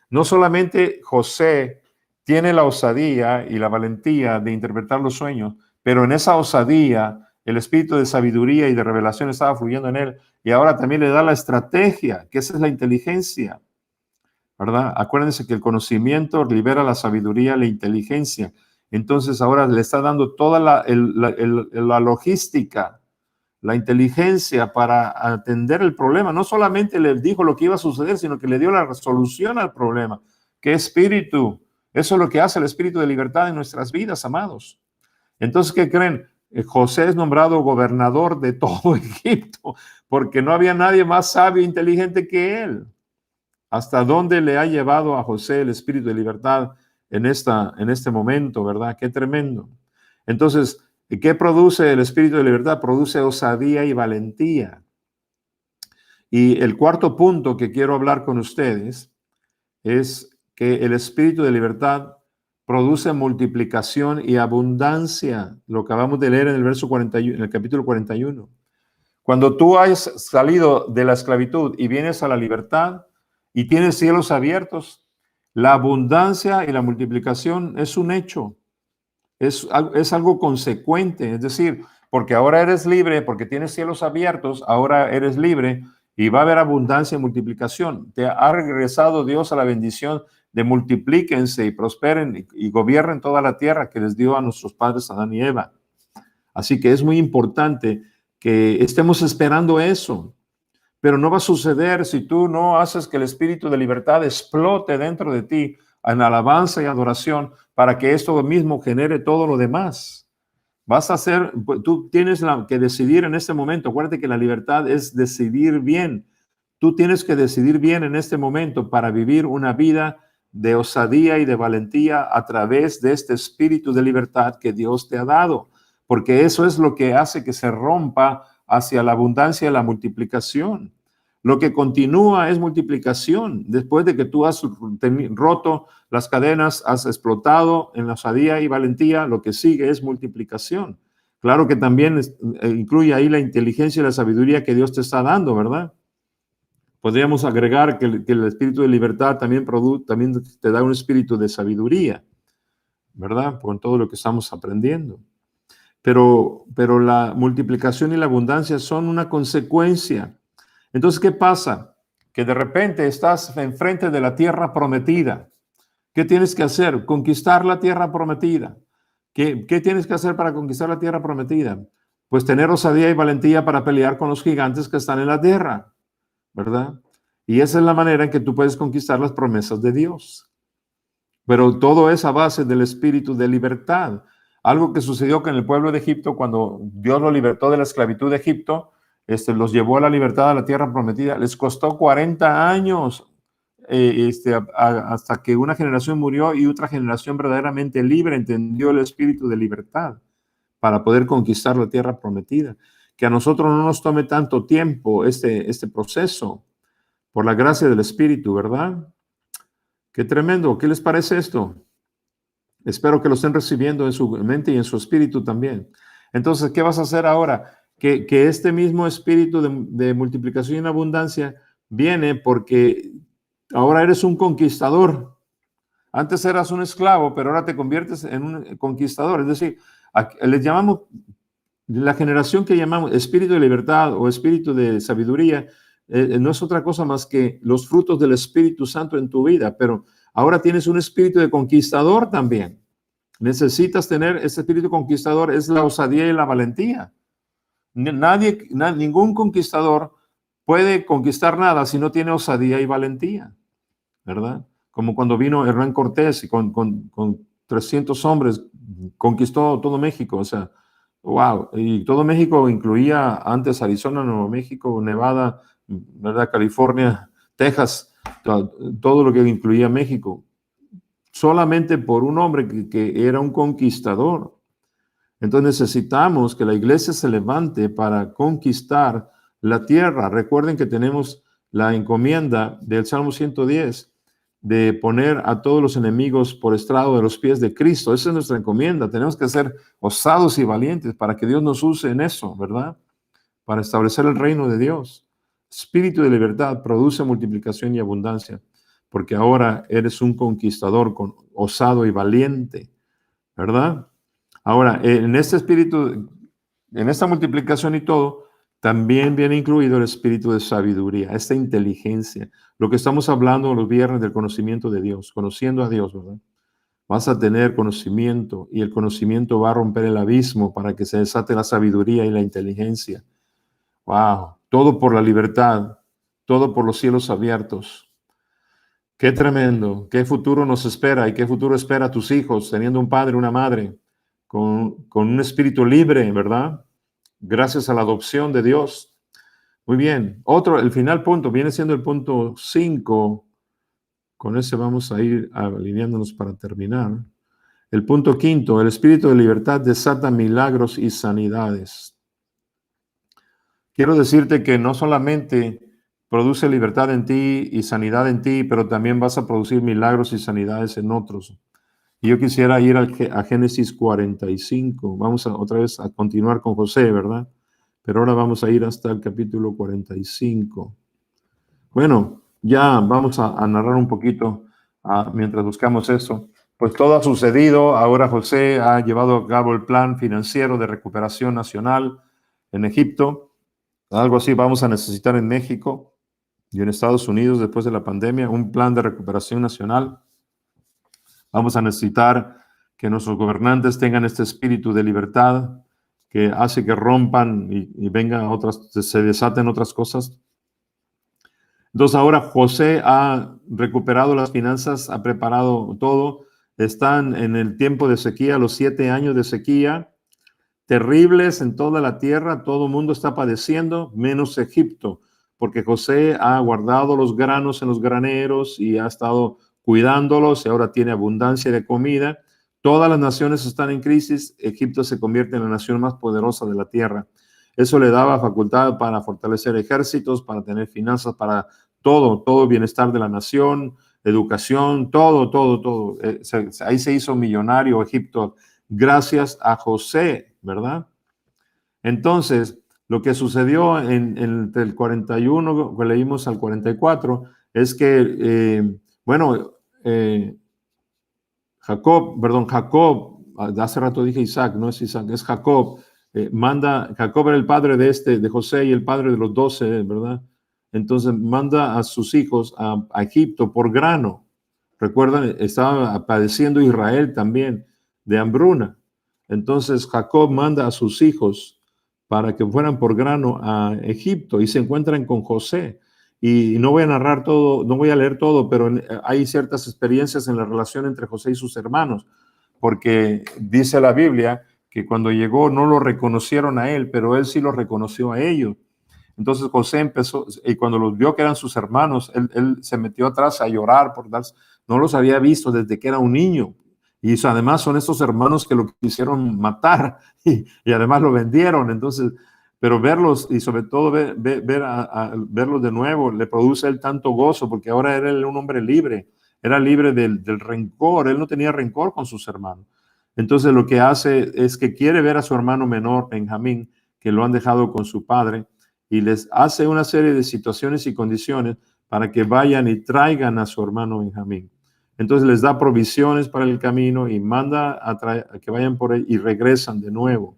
No solamente José tiene la osadía y la valentía de interpretar los sueños, pero en esa osadía el espíritu de sabiduría y de revelación estaba fluyendo en él, y ahora también le da la estrategia, que esa es la inteligencia, ¿verdad? Acuérdense que el conocimiento libera la sabiduría, la inteligencia. Entonces ahora le está dando toda la logística, la inteligencia para atender el problema. No solamente le dijo lo que iba a suceder, sino que le dio la resolución al problema. ¿Qué espíritu? Eso es lo que hace el espíritu de libertad en nuestras vidas, amados. Entonces, ¿qué creen? José es nombrado gobernador de todo Egipto, porque no había nadie más sabio e inteligente que él. ¿Hasta dónde le ha llevado a José el espíritu de libertad en este momento, verdad? Qué tremendo. Entonces, ¿qué produce el espíritu de libertad? Produce osadía y valentía. Y el cuarto punto que quiero hablar con ustedes es que el espíritu de libertad produce multiplicación y abundancia. Lo acabamos de leer en el verso 41, en el capítulo 41. Cuando tú has salido de la esclavitud y vienes a la libertad y tienes cielos abiertos, la abundancia y la multiplicación es un hecho. Es algo consecuente, es decir, porque ahora eres libre, porque tienes cielos abiertos, ahora eres libre y va a haber abundancia y multiplicación. Te ha regresado Dios a la bendición de multiplíquense y prosperen y gobiernen toda la tierra que les dio a nuestros padres Adán y Eva. Así que es muy importante que estemos esperando eso, pero no va a suceder si tú no haces que el espíritu de libertad explote dentro de ti en alabanza y adoración para que esto mismo genere todo lo demás. Vas a hacer, tú tienes que decidir en este momento. Acuérdate que la libertad es decidir bien. Tú tienes que decidir bien en este momento para vivir una vida de osadía y de valentía a través de este espíritu de libertad que Dios te ha dado, porque eso es lo que hace que se rompa hacia la abundancia y la multiplicación. Lo que continúa es multiplicación. Después de que tú has roto las cadenas, has explotado en la osadía y valentía, lo que sigue es multiplicación. Claro que también incluye ahí la inteligencia y la sabiduría que Dios te está dando, ¿verdad? Podríamos agregar que el espíritu de libertad también te da un espíritu de sabiduría, ¿verdad? Con todo lo que estamos aprendiendo. Pero la multiplicación y la abundancia son una consecuencia. Entonces, ¿qué pasa? Que de repente estás enfrente de la tierra prometida. ¿Qué tienes que hacer? Conquistar la tierra prometida. ¿Qué tienes que hacer para conquistar la tierra prometida? Pues tener osadía y valentía para pelear con los gigantes que están en la tierra, ¿verdad? Y esa es la manera en que tú puedes conquistar las promesas de Dios. Pero todo es a base del espíritu de libertad. Algo que sucedió con el pueblo de Egipto cuando Dios lo libertó de la esclavitud de Egipto, los llevó a la libertad a la tierra prometida. Les costó 40 años hasta que una generación murió y otra generación verdaderamente libre entendió el espíritu de libertad para poder conquistar la tierra prometida. Que a nosotros no nos tome tanto tiempo este proceso, por la gracia del Espíritu, ¿verdad? Qué tremendo. ¿Qué les parece esto? Espero que lo estén recibiendo en su mente y en su espíritu también. Entonces, ¿qué vas a hacer ahora? Que este mismo espíritu de multiplicación y abundancia viene porque ahora eres un conquistador. Antes eras un esclavo, pero ahora te conviertes en un conquistador. Es decir, les llamamos, la generación que llamamos espíritu de libertad o espíritu de sabiduría, no es otra cosa más que los frutos del Espíritu Santo en tu vida, pero ahora tienes un espíritu de conquistador también. Necesitas tener ese espíritu conquistador, es la osadía y la valentía. Ningún conquistador puede conquistar nada si no tiene osadía y valentía, ¿verdad? Como cuando vino Hernán Cortés y con 300 hombres conquistó todo México, o sea, wow, y todo México incluía antes Arizona, Nuevo México, Nevada, ¿verdad? California, Texas, todo lo que incluía México, solamente por un hombre que era un conquistador. Entonces necesitamos que la iglesia se levante para conquistar la tierra. Recuerden que tenemos la encomienda del Salmo 110 de poner a todos los enemigos por estrado de los pies de Cristo. Esa es nuestra encomienda. Tenemos que ser osados y valientes para que Dios nos use en eso, ¿verdad? Para establecer el reino de Dios. Espíritu de libertad produce multiplicación y abundancia, porque ahora eres un conquistador osado y valiente, ¿verdad? Ahora, en este espíritu, en esta multiplicación y todo, también viene incluido el espíritu de sabiduría, esta inteligencia. Lo que estamos hablando los viernes del conocimiento de Dios, conociendo a Dios, ¿verdad? Vas a tener conocimiento y el conocimiento va a romper el abismo para que se desate la sabiduría y la inteligencia. ¡Wow! Todo por la libertad, todo por los cielos abiertos. ¡Qué tremendo! ¿Qué futuro nos espera y qué futuro espera a tus hijos teniendo un padre, una madre? Con un espíritu libre, ¿verdad? Gracias a la adopción de Dios. Muy bien. El final punto viene siendo el punto 5. Con ese vamos a ir alineándonos para terminar. El punto 5, el espíritu de libertad desata milagros y sanidades. Quiero decirte que no solamente produce libertad en ti y sanidad en ti, pero también vas a producir milagros y sanidades en otros. Y yo quisiera ir a Génesis 45. Vamos otra vez a continuar con José, ¿verdad? Pero ahora vamos a ir hasta el capítulo 45. Bueno, ya vamos a narrar un poquito mientras buscamos eso. Pues todo ha sucedido. Ahora José ha llevado a cabo el plan financiero de recuperación nacional en Egipto. Algo así vamos a necesitar en México y en Estados Unidos después de la pandemia, un plan de recuperación nacional. Vamos a necesitar que nuestros gobernantes tengan este espíritu de libertad que hace que rompan y vengan otras, se desaten otras cosas. Entonces ahora José ha recuperado las finanzas, ha preparado todo. Están en el tiempo de sequía, los 7 años de sequía, terribles en toda la tierra. Todo el mundo está padeciendo, menos Egipto, porque José ha guardado los granos en los graneros y ha estado cuidándolos y ahora tiene abundancia de comida. Todas las naciones están en crisis. Egipto se convierte en la nación más poderosa de la tierra. Eso le daba facultad para fortalecer ejércitos, para tener finanzas, para todo bienestar de la nación, educación, todo. Ahí se hizo millonario Egipto gracias a José, ¿verdad? Entonces, lo que sucedió entre el 41, que leímos al 44, es que, Jacob, hace rato dije Isaac, no es Isaac, es Jacob. Jacob era el padre de José y el padre de los 12, ¿verdad? Entonces manda a sus hijos a Egipto por grano. Recuerdan, estaba padeciendo Israel también de hambruna. Entonces Jacob manda a sus hijos para que fueran por grano a Egipto y se encuentran con José. Y no voy a narrar todo, no voy a leer todo, pero hay ciertas experiencias en la relación entre José y sus hermanos, porque dice la Biblia que cuando llegó no lo reconocieron a él, pero él sí lo reconoció a ellos. Entonces José empezó, y cuando los vio que eran sus hermanos, él se metió atrás a llorar, no los había visto desde que era un niño. Y además son estos hermanos que lo quisieron matar y además lo vendieron. Entonces, pero verlos y sobre todo verlos de nuevo le produce él tanto gozo porque ahora era él un hombre libre, era libre del rencor, él no tenía rencor con sus hermanos. Entonces lo que hace es que quiere ver a su hermano menor, Benjamín, que lo han dejado con su padre, y les hace una serie de situaciones y condiciones para que vayan y traigan a su hermano Benjamín. Entonces les da provisiones para el camino y manda a que vayan por él y regresan de nuevo.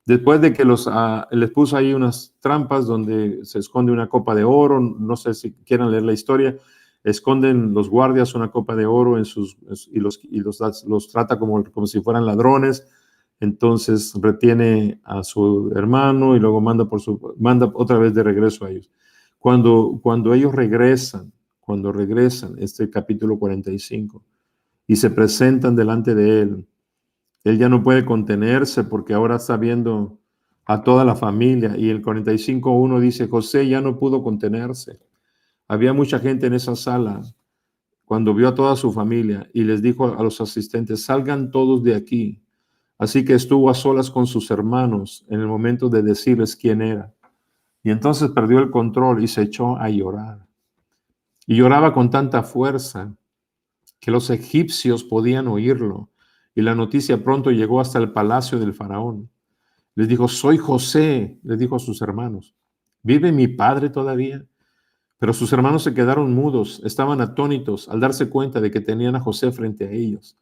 Después de que les puso ahí unas trampas donde se esconde una copa de oro, no sé si quieran leer la historia, esconden los guardias una copa de oro y los trata como si fueran ladrones. Entonces retiene a su hermano y luego manda otra vez de regreso a ellos. Cuando ellos regresan, este capítulo 45, y se presentan delante de él ya no puede contenerse porque ahora está viendo a toda la familia. Y el 45:1 dice, José ya no pudo contenerse. Había mucha gente en esa sala cuando vio a toda su familia y les dijo a los asistentes, salgan todos de aquí. Así que estuvo a solas con sus hermanos en el momento de decirles quién era. Y entonces perdió el control y se echó a llorar. Y lloraba con tanta fuerza que los egipcios podían oírlo. Y la noticia pronto llegó hasta el palacio del faraón. Les dijo, soy José, les dijo a sus hermanos. ¿Vive mi padre todavía? Pero sus hermanos se quedaron mudos, estaban atónitos al darse cuenta de que tenían a José frente a ellos.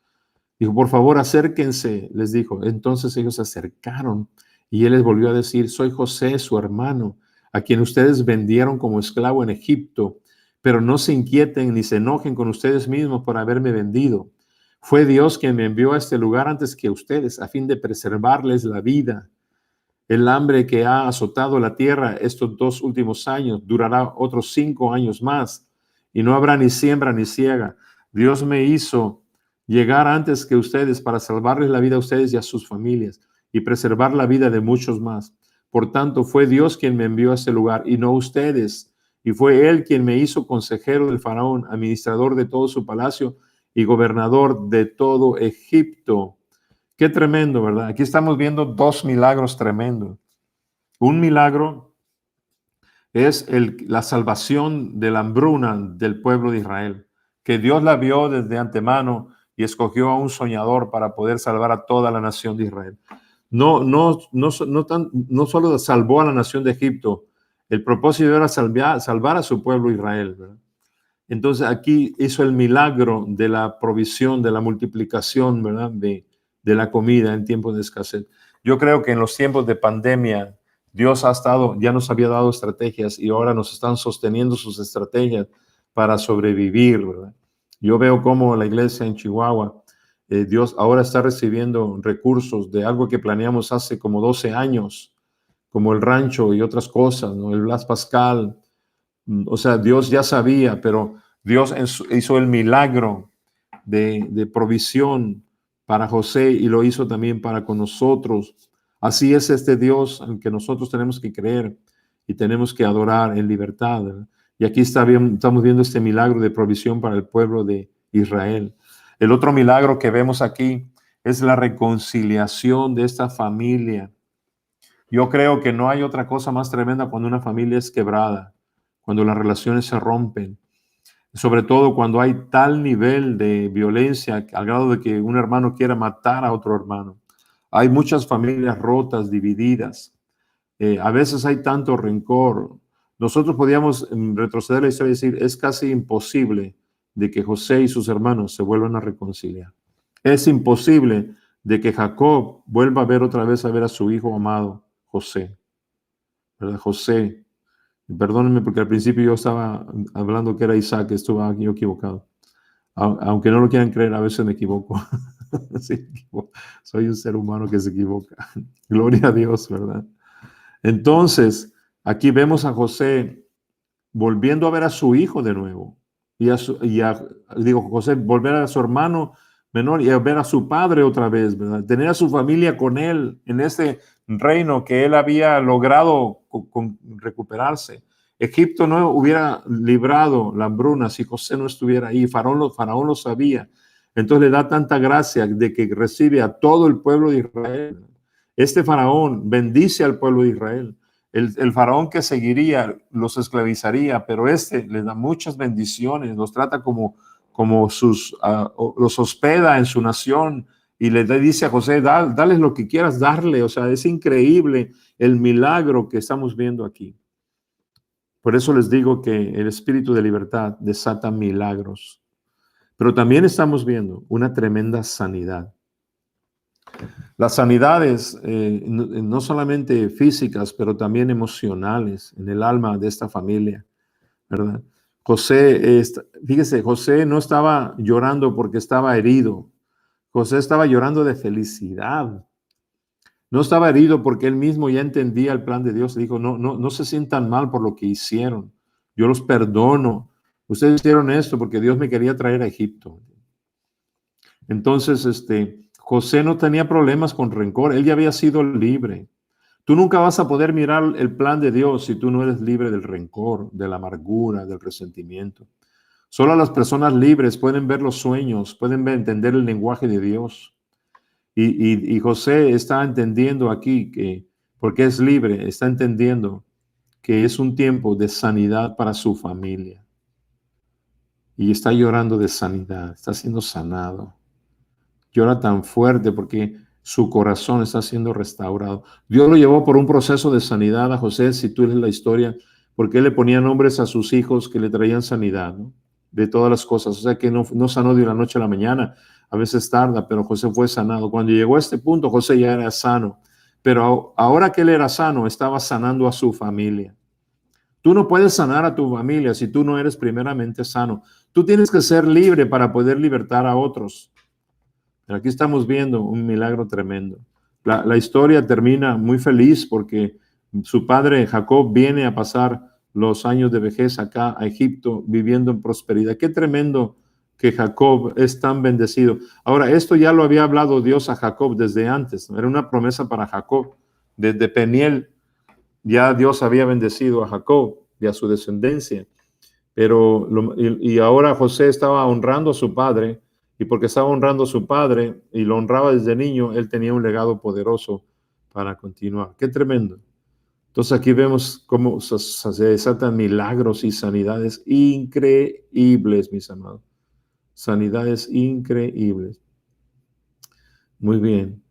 Dijo, por favor, acérquense, les dijo. Entonces ellos se acercaron y él les volvió a decir, soy José, su hermano, a quien ustedes vendieron como esclavo en Egipto, pero no se inquieten ni se enojen con ustedes mismos por haberme vendido. Fue Dios quien me envió a este lugar antes que ustedes, a fin de preservarles la vida. El hambre que ha azotado la tierra estos 2 últimos años durará otros 5 años más, y no habrá ni siembra ni siega. Dios me hizo llegar antes que ustedes para salvarles la vida a ustedes y a sus familias y preservar la vida de muchos más. Por tanto, fue Dios quien me envió a este lugar y no ustedes. Y fue Él quien me hizo consejero del faraón, administrador de todo su palacio y gobernador de todo Egipto. Qué tremendo, ¿verdad? Aquí estamos viendo 2 milagros tremendos. Un milagro es la salvación de la hambruna del pueblo de Israel, que Dios la vio desde antemano y escogió a un soñador para poder salvar a toda la nación de Israel. No solo salvó a la nación de Egipto, el propósito era salvar a su pueblo Israel, ¿verdad? Entonces aquí hizo el milagro de la provisión, de la multiplicación, ¿verdad? De la comida en tiempos de escasez. Yo creo que en los tiempos de pandemia, Dios ya nos había dado estrategias y ahora nos están sosteniendo sus estrategias para sobrevivir, ¿verdad? Yo veo cómo la iglesia en Chihuahua, Dios ahora está recibiendo recursos de algo que planeamos hace como 12 años, como el rancho y otras cosas, ¿no? El Blas Pascal. O sea, Dios ya sabía, pero Dios hizo el milagro de provisión para José y lo hizo también para con nosotros. Así es este Dios al que nosotros tenemos que creer y tenemos que adorar en libertad, ¿verdad? Y aquí estamos viendo este milagro de provisión para el pueblo de Israel. El otro milagro que vemos aquí es la reconciliación de esta familia. Yo creo que no hay otra cosa más tremenda cuando una familia es quebrada, cuando las relaciones se rompen, sobre todo cuando hay tal nivel de violencia al grado de que un hermano quiera matar a otro hermano. Hay muchas familias rotas, divididas. A veces hay tanto rencor. Nosotros podíamos retroceder la historia y decir, es casi imposible de que José y sus hermanos se vuelvan a reconciliar. Es imposible de que Jacob vuelva a ver otra vez a ver a su hijo amado, José. ¿Verdad? José. Perdónenme porque al principio yo estaba hablando que era Isaac, estuve aquí equivocado. Aunque no lo quieran creer, a veces me equivoco. Sí, soy un ser humano que se equivoca. Gloria a Dios, ¿verdad? Entonces, aquí vemos a José volviendo a ver a su hijo de nuevo. José volver a su hermano menor y a ver a su padre otra vez, ¿verdad? Tener a su familia con él en ese reino que él había logrado recuperarse. Egipto no hubiera librado la hambruna si José no estuviera ahí. Faraón lo sabía. Entonces le da tanta gracia de que recibe a todo el pueblo de Israel. Este faraón bendice al pueblo de Israel. El faraón que seguiría los esclavizaría, pero este les da muchas bendiciones, los trata como los hospeda en su nación y le dice a José, dales lo que quieras darle. O sea, es increíble el milagro que estamos viendo aquí. Por eso les digo que el espíritu de libertad desata milagros. Pero también estamos viendo una tremenda sanidad. Las sanidades, no solamente físicas, pero también emocionales en el alma de esta familia, ¿verdad? José, fíjese, José no estaba llorando porque estaba herido. José estaba llorando de felicidad. No estaba herido porque él mismo ya entendía el plan de Dios. Dijo, no se sientan mal por lo que hicieron. Yo los perdono. Ustedes hicieron esto porque Dios me quería traer a Egipto. Entonces, José no tenía problemas con rencor. Él ya había sido libre. Tú nunca vas a poder mirar el plan de Dios si tú no eres libre del rencor, de la amargura, del resentimiento. Solo las personas libres pueden ver los sueños, pueden entender el lenguaje de Dios. Y José está entendiendo aquí que, porque es libre, está entendiendo que es un tiempo de sanidad para su familia. Y está llorando de sanidad, está siendo sanado. Llora tan fuerte porque su corazón está siendo restaurado. Dios lo llevó por un proceso de sanidad a José, si tú lees la historia, porque él le ponía nombres a sus hijos que le traían sanidad, ¿no? De todas las cosas. O sea que no sanó de la noche a la mañana, a veces tarda, pero José fue sanado. Cuando llegó a este punto, José ya era sano, pero ahora que él era sano, estaba sanando a su familia. Tú no puedes sanar a tu familia si tú no eres primeramente sano. Tú tienes que ser libre para poder libertar a otros. Pero aquí estamos viendo un milagro tremendo. La historia termina muy feliz porque su padre Jacob viene a pasar los años de vejez acá a Egipto viviendo en prosperidad. Qué tremendo que Jacob es tan bendecido. Ahora, esto ya lo había hablado Dios a Jacob desde antes. Era una promesa para Jacob. Desde Peniel ya Dios había bendecido a Jacob y a su descendencia. Pero y ahora José estaba honrando a su padre, y porque estaba honrando a su padre y lo honraba desde niño, él tenía un legado poderoso para continuar. Qué tremendo. Entonces aquí vemos cómo se desatan milagros y sanidades increíbles, mis amados. Sanidades increíbles. Muy bien.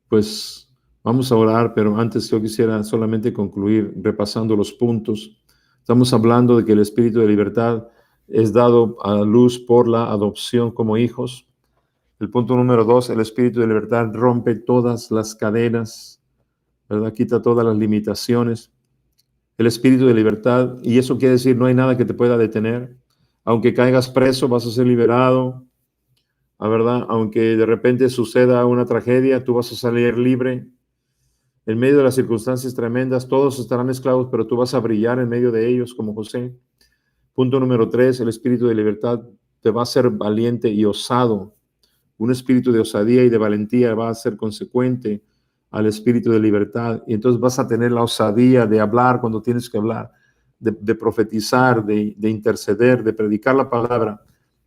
Pues vamos a orar, pero antes yo quisiera solamente concluir repasando los puntos. Estamos hablando de que el espíritu de libertad es dado a luz por la adopción como hijos. El punto número 2, el espíritu de libertad rompe todas las cadenas, ¿verdad? Quita todas las limitaciones. El espíritu de libertad, y eso quiere decir no hay nada que te pueda detener. Aunque caigas preso, vas a ser liberado, ¿verdad? Aunque de repente suceda una tragedia, tú vas a salir libre. En medio de las circunstancias tremendas, todos estarán esclavos, pero tú vas a brillar en medio de ellos como José. Punto número 3, el espíritu de libertad te va a hacer valiente y osado. Un espíritu de osadía y de valentía va a ser consecuente al espíritu de libertad. Y entonces vas a tener la osadía de hablar cuando tienes que hablar, de profetizar, de interceder, de predicar la palabra,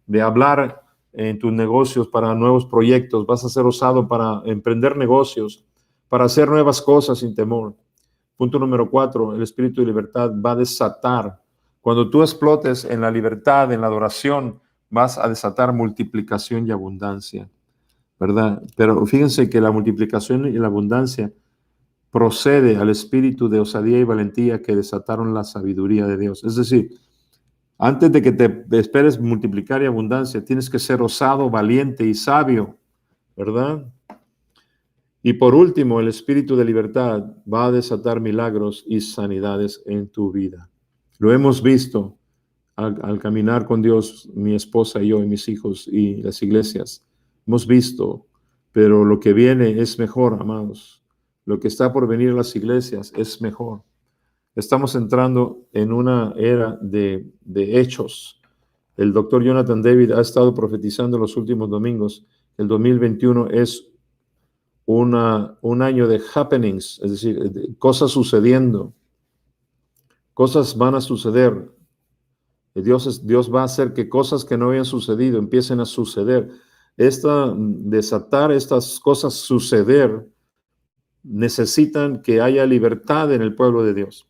de hablar en tus negocios para nuevos proyectos. Vas a ser osado para emprender negocios, para hacer nuevas cosas sin temor. Punto número 4, el espíritu de libertad va a desatar. Cuando tú explotes en la libertad, en la adoración, vas a desatar multiplicación y abundancia, ¿verdad? Pero fíjense que la multiplicación y la abundancia procede al espíritu de osadía y valentía que desataron la sabiduría de Dios. Es decir, antes de que te esperes multiplicar y abundancia, tienes que ser osado, valiente y sabio, ¿verdad? Y por último, el espíritu de libertad va a desatar milagros y sanidades en tu vida. Lo hemos visto al caminar con Dios, mi esposa y yo y mis hijos y las iglesias. Hemos visto, pero lo que viene es mejor, amados. Lo que está por venir a las iglesias es mejor. Estamos entrando en una era de hechos, El doctor Jonathan David ha estado profetizando los últimos domingos. El 2021 es un año de happenings, es decir, de cosas sucediendo. Cosas van a suceder. Dios va a hacer que cosas que no habían sucedido empiecen a suceder. Desatar estas cosas suceder necesitan que haya libertad en el pueblo de Dios.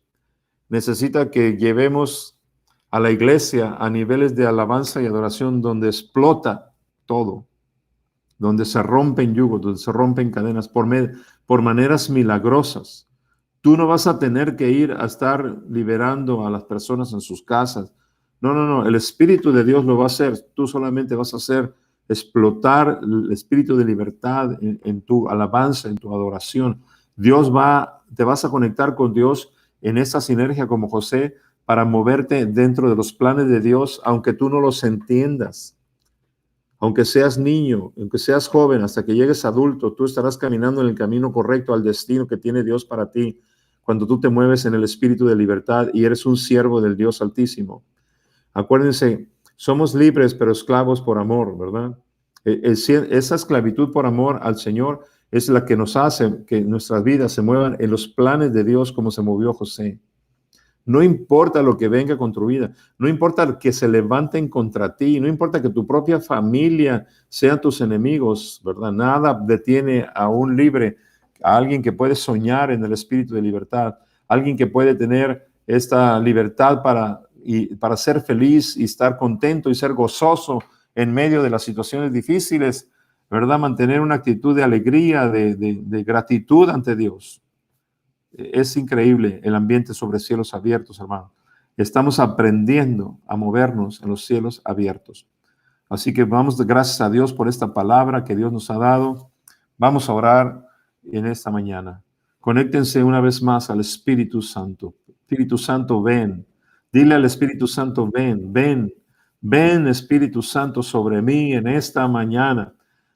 Necesita que llevemos a la iglesia a niveles de alabanza y adoración donde explota todo, donde se rompen yugos, donde se rompen cadenas por maneras milagrosas. Tú no vas a tener que ir a estar liberando a las personas en sus casas. No. El Espíritu de Dios lo va a hacer. Tú solamente vas a hacer explotar el espíritu de libertad en tu alabanza, en tu adoración. Te vas a conectar con Dios en esa sinergia como José para moverte dentro de los planes de Dios, aunque tú no los entiendas. Aunque seas niño, aunque seas joven, hasta que llegues adulto, tú estarás caminando en el camino correcto al destino que tiene Dios para ti, cuando tú te mueves en el espíritu de libertad y eres un siervo del Dios Altísimo. Acuérdense, somos libres pero esclavos por amor, ¿verdad? Esa esclavitud por amor al Señor es la que nos hace que nuestras vidas se muevan en los planes de Dios como se movió José. No importa lo que venga con tu vida, no importa que se levanten contra ti, no importa que tu propia familia sean tus enemigos, ¿verdad? Nada detiene a un libre, a alguien que puede soñar en el espíritu de libertad, alguien que puede tener esta libertad para ser feliz y estar contento y ser gozoso en medio de las situaciones difíciles, ¿verdad? Mantener una actitud de alegría, de gratitud ante Dios. Es increíble el ambiente sobre cielos abiertos, hermano. Estamos aprendiendo a movernos en los cielos abiertos. Así que vamos, gracias a Dios por esta palabra que Dios nos ha dado. Vamos a orar en esta mañana. Conéctense una vez más al Espíritu Santo. Espíritu Santo, ven. Dile al Espíritu Santo, ven Espíritu Santo sobre mí en esta mañana.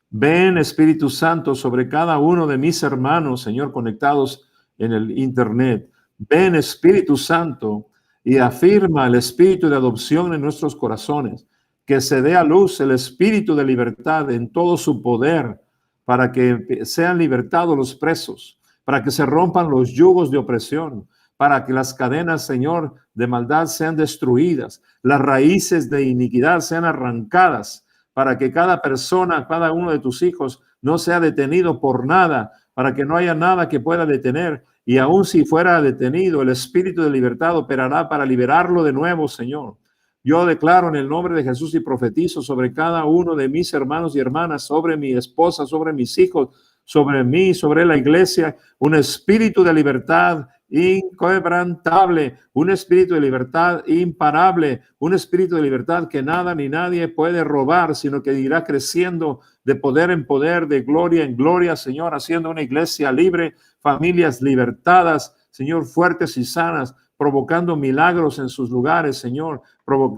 Ven Espíritu Santo sobre cada uno de mis hermanos, Señor, conectados en el internet. Ven Espíritu Santo y afirma el espíritu de adopción en nuestros corazones, que se dé a luz el espíritu de libertad en todo su poder, para que sean libertados los presos, para que se rompan los yugos de opresión, para que las cadenas, Señor, de maldad sean destruidas, las raíces de iniquidad sean arrancadas, para que cada persona, cada uno de tus hijos no sea detenido por nada, para que no haya nada que pueda detener. Y aun si fuera detenido, el espíritu de libertad operará para liberarlo de nuevo, Señor. Yo declaro en el nombre de Jesús y profetizo sobre cada uno de mis hermanos y hermanas, sobre mi esposa, sobre mis hijos, sobre mí, sobre la iglesia, un espíritu de libertad inquebrantable, un espíritu de libertad imparable, un espíritu de libertad que nada ni nadie puede robar, sino que irá creciendo de poder en poder, de gloria en gloria, Señor, haciendo una iglesia libre, familias libertadas, Señor, fuertes y sanas, provocando milagros en sus lugares, Señor,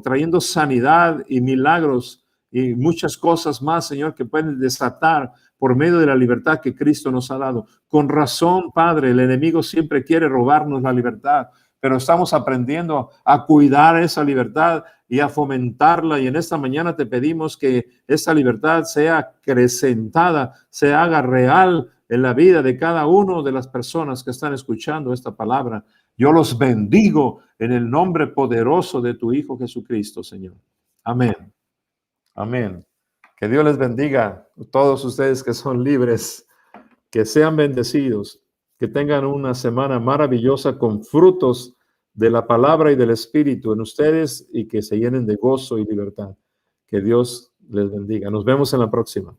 trayendo sanidad y milagros y muchas cosas más, Señor, que pueden desatar por medio de la libertad que Cristo nos ha dado. Con razón, Padre, el enemigo siempre quiere robarnos la libertad, pero estamos aprendiendo a cuidar esa libertad y a fomentarla. Y en esta mañana te pedimos que esa libertad sea acrecentada, se haga real en la vida de cada uno de las personas que están escuchando esta palabra. Yo los bendigo en el nombre poderoso de tu Hijo Jesucristo, Señor. Amén. Amén. Que Dios les bendiga a todos ustedes que son libres, que sean bendecidos, que tengan una semana maravillosa con frutos de la palabra y del Espíritu en ustedes y que se llenen de gozo y libertad. Que Dios les bendiga. Nos vemos en la próxima.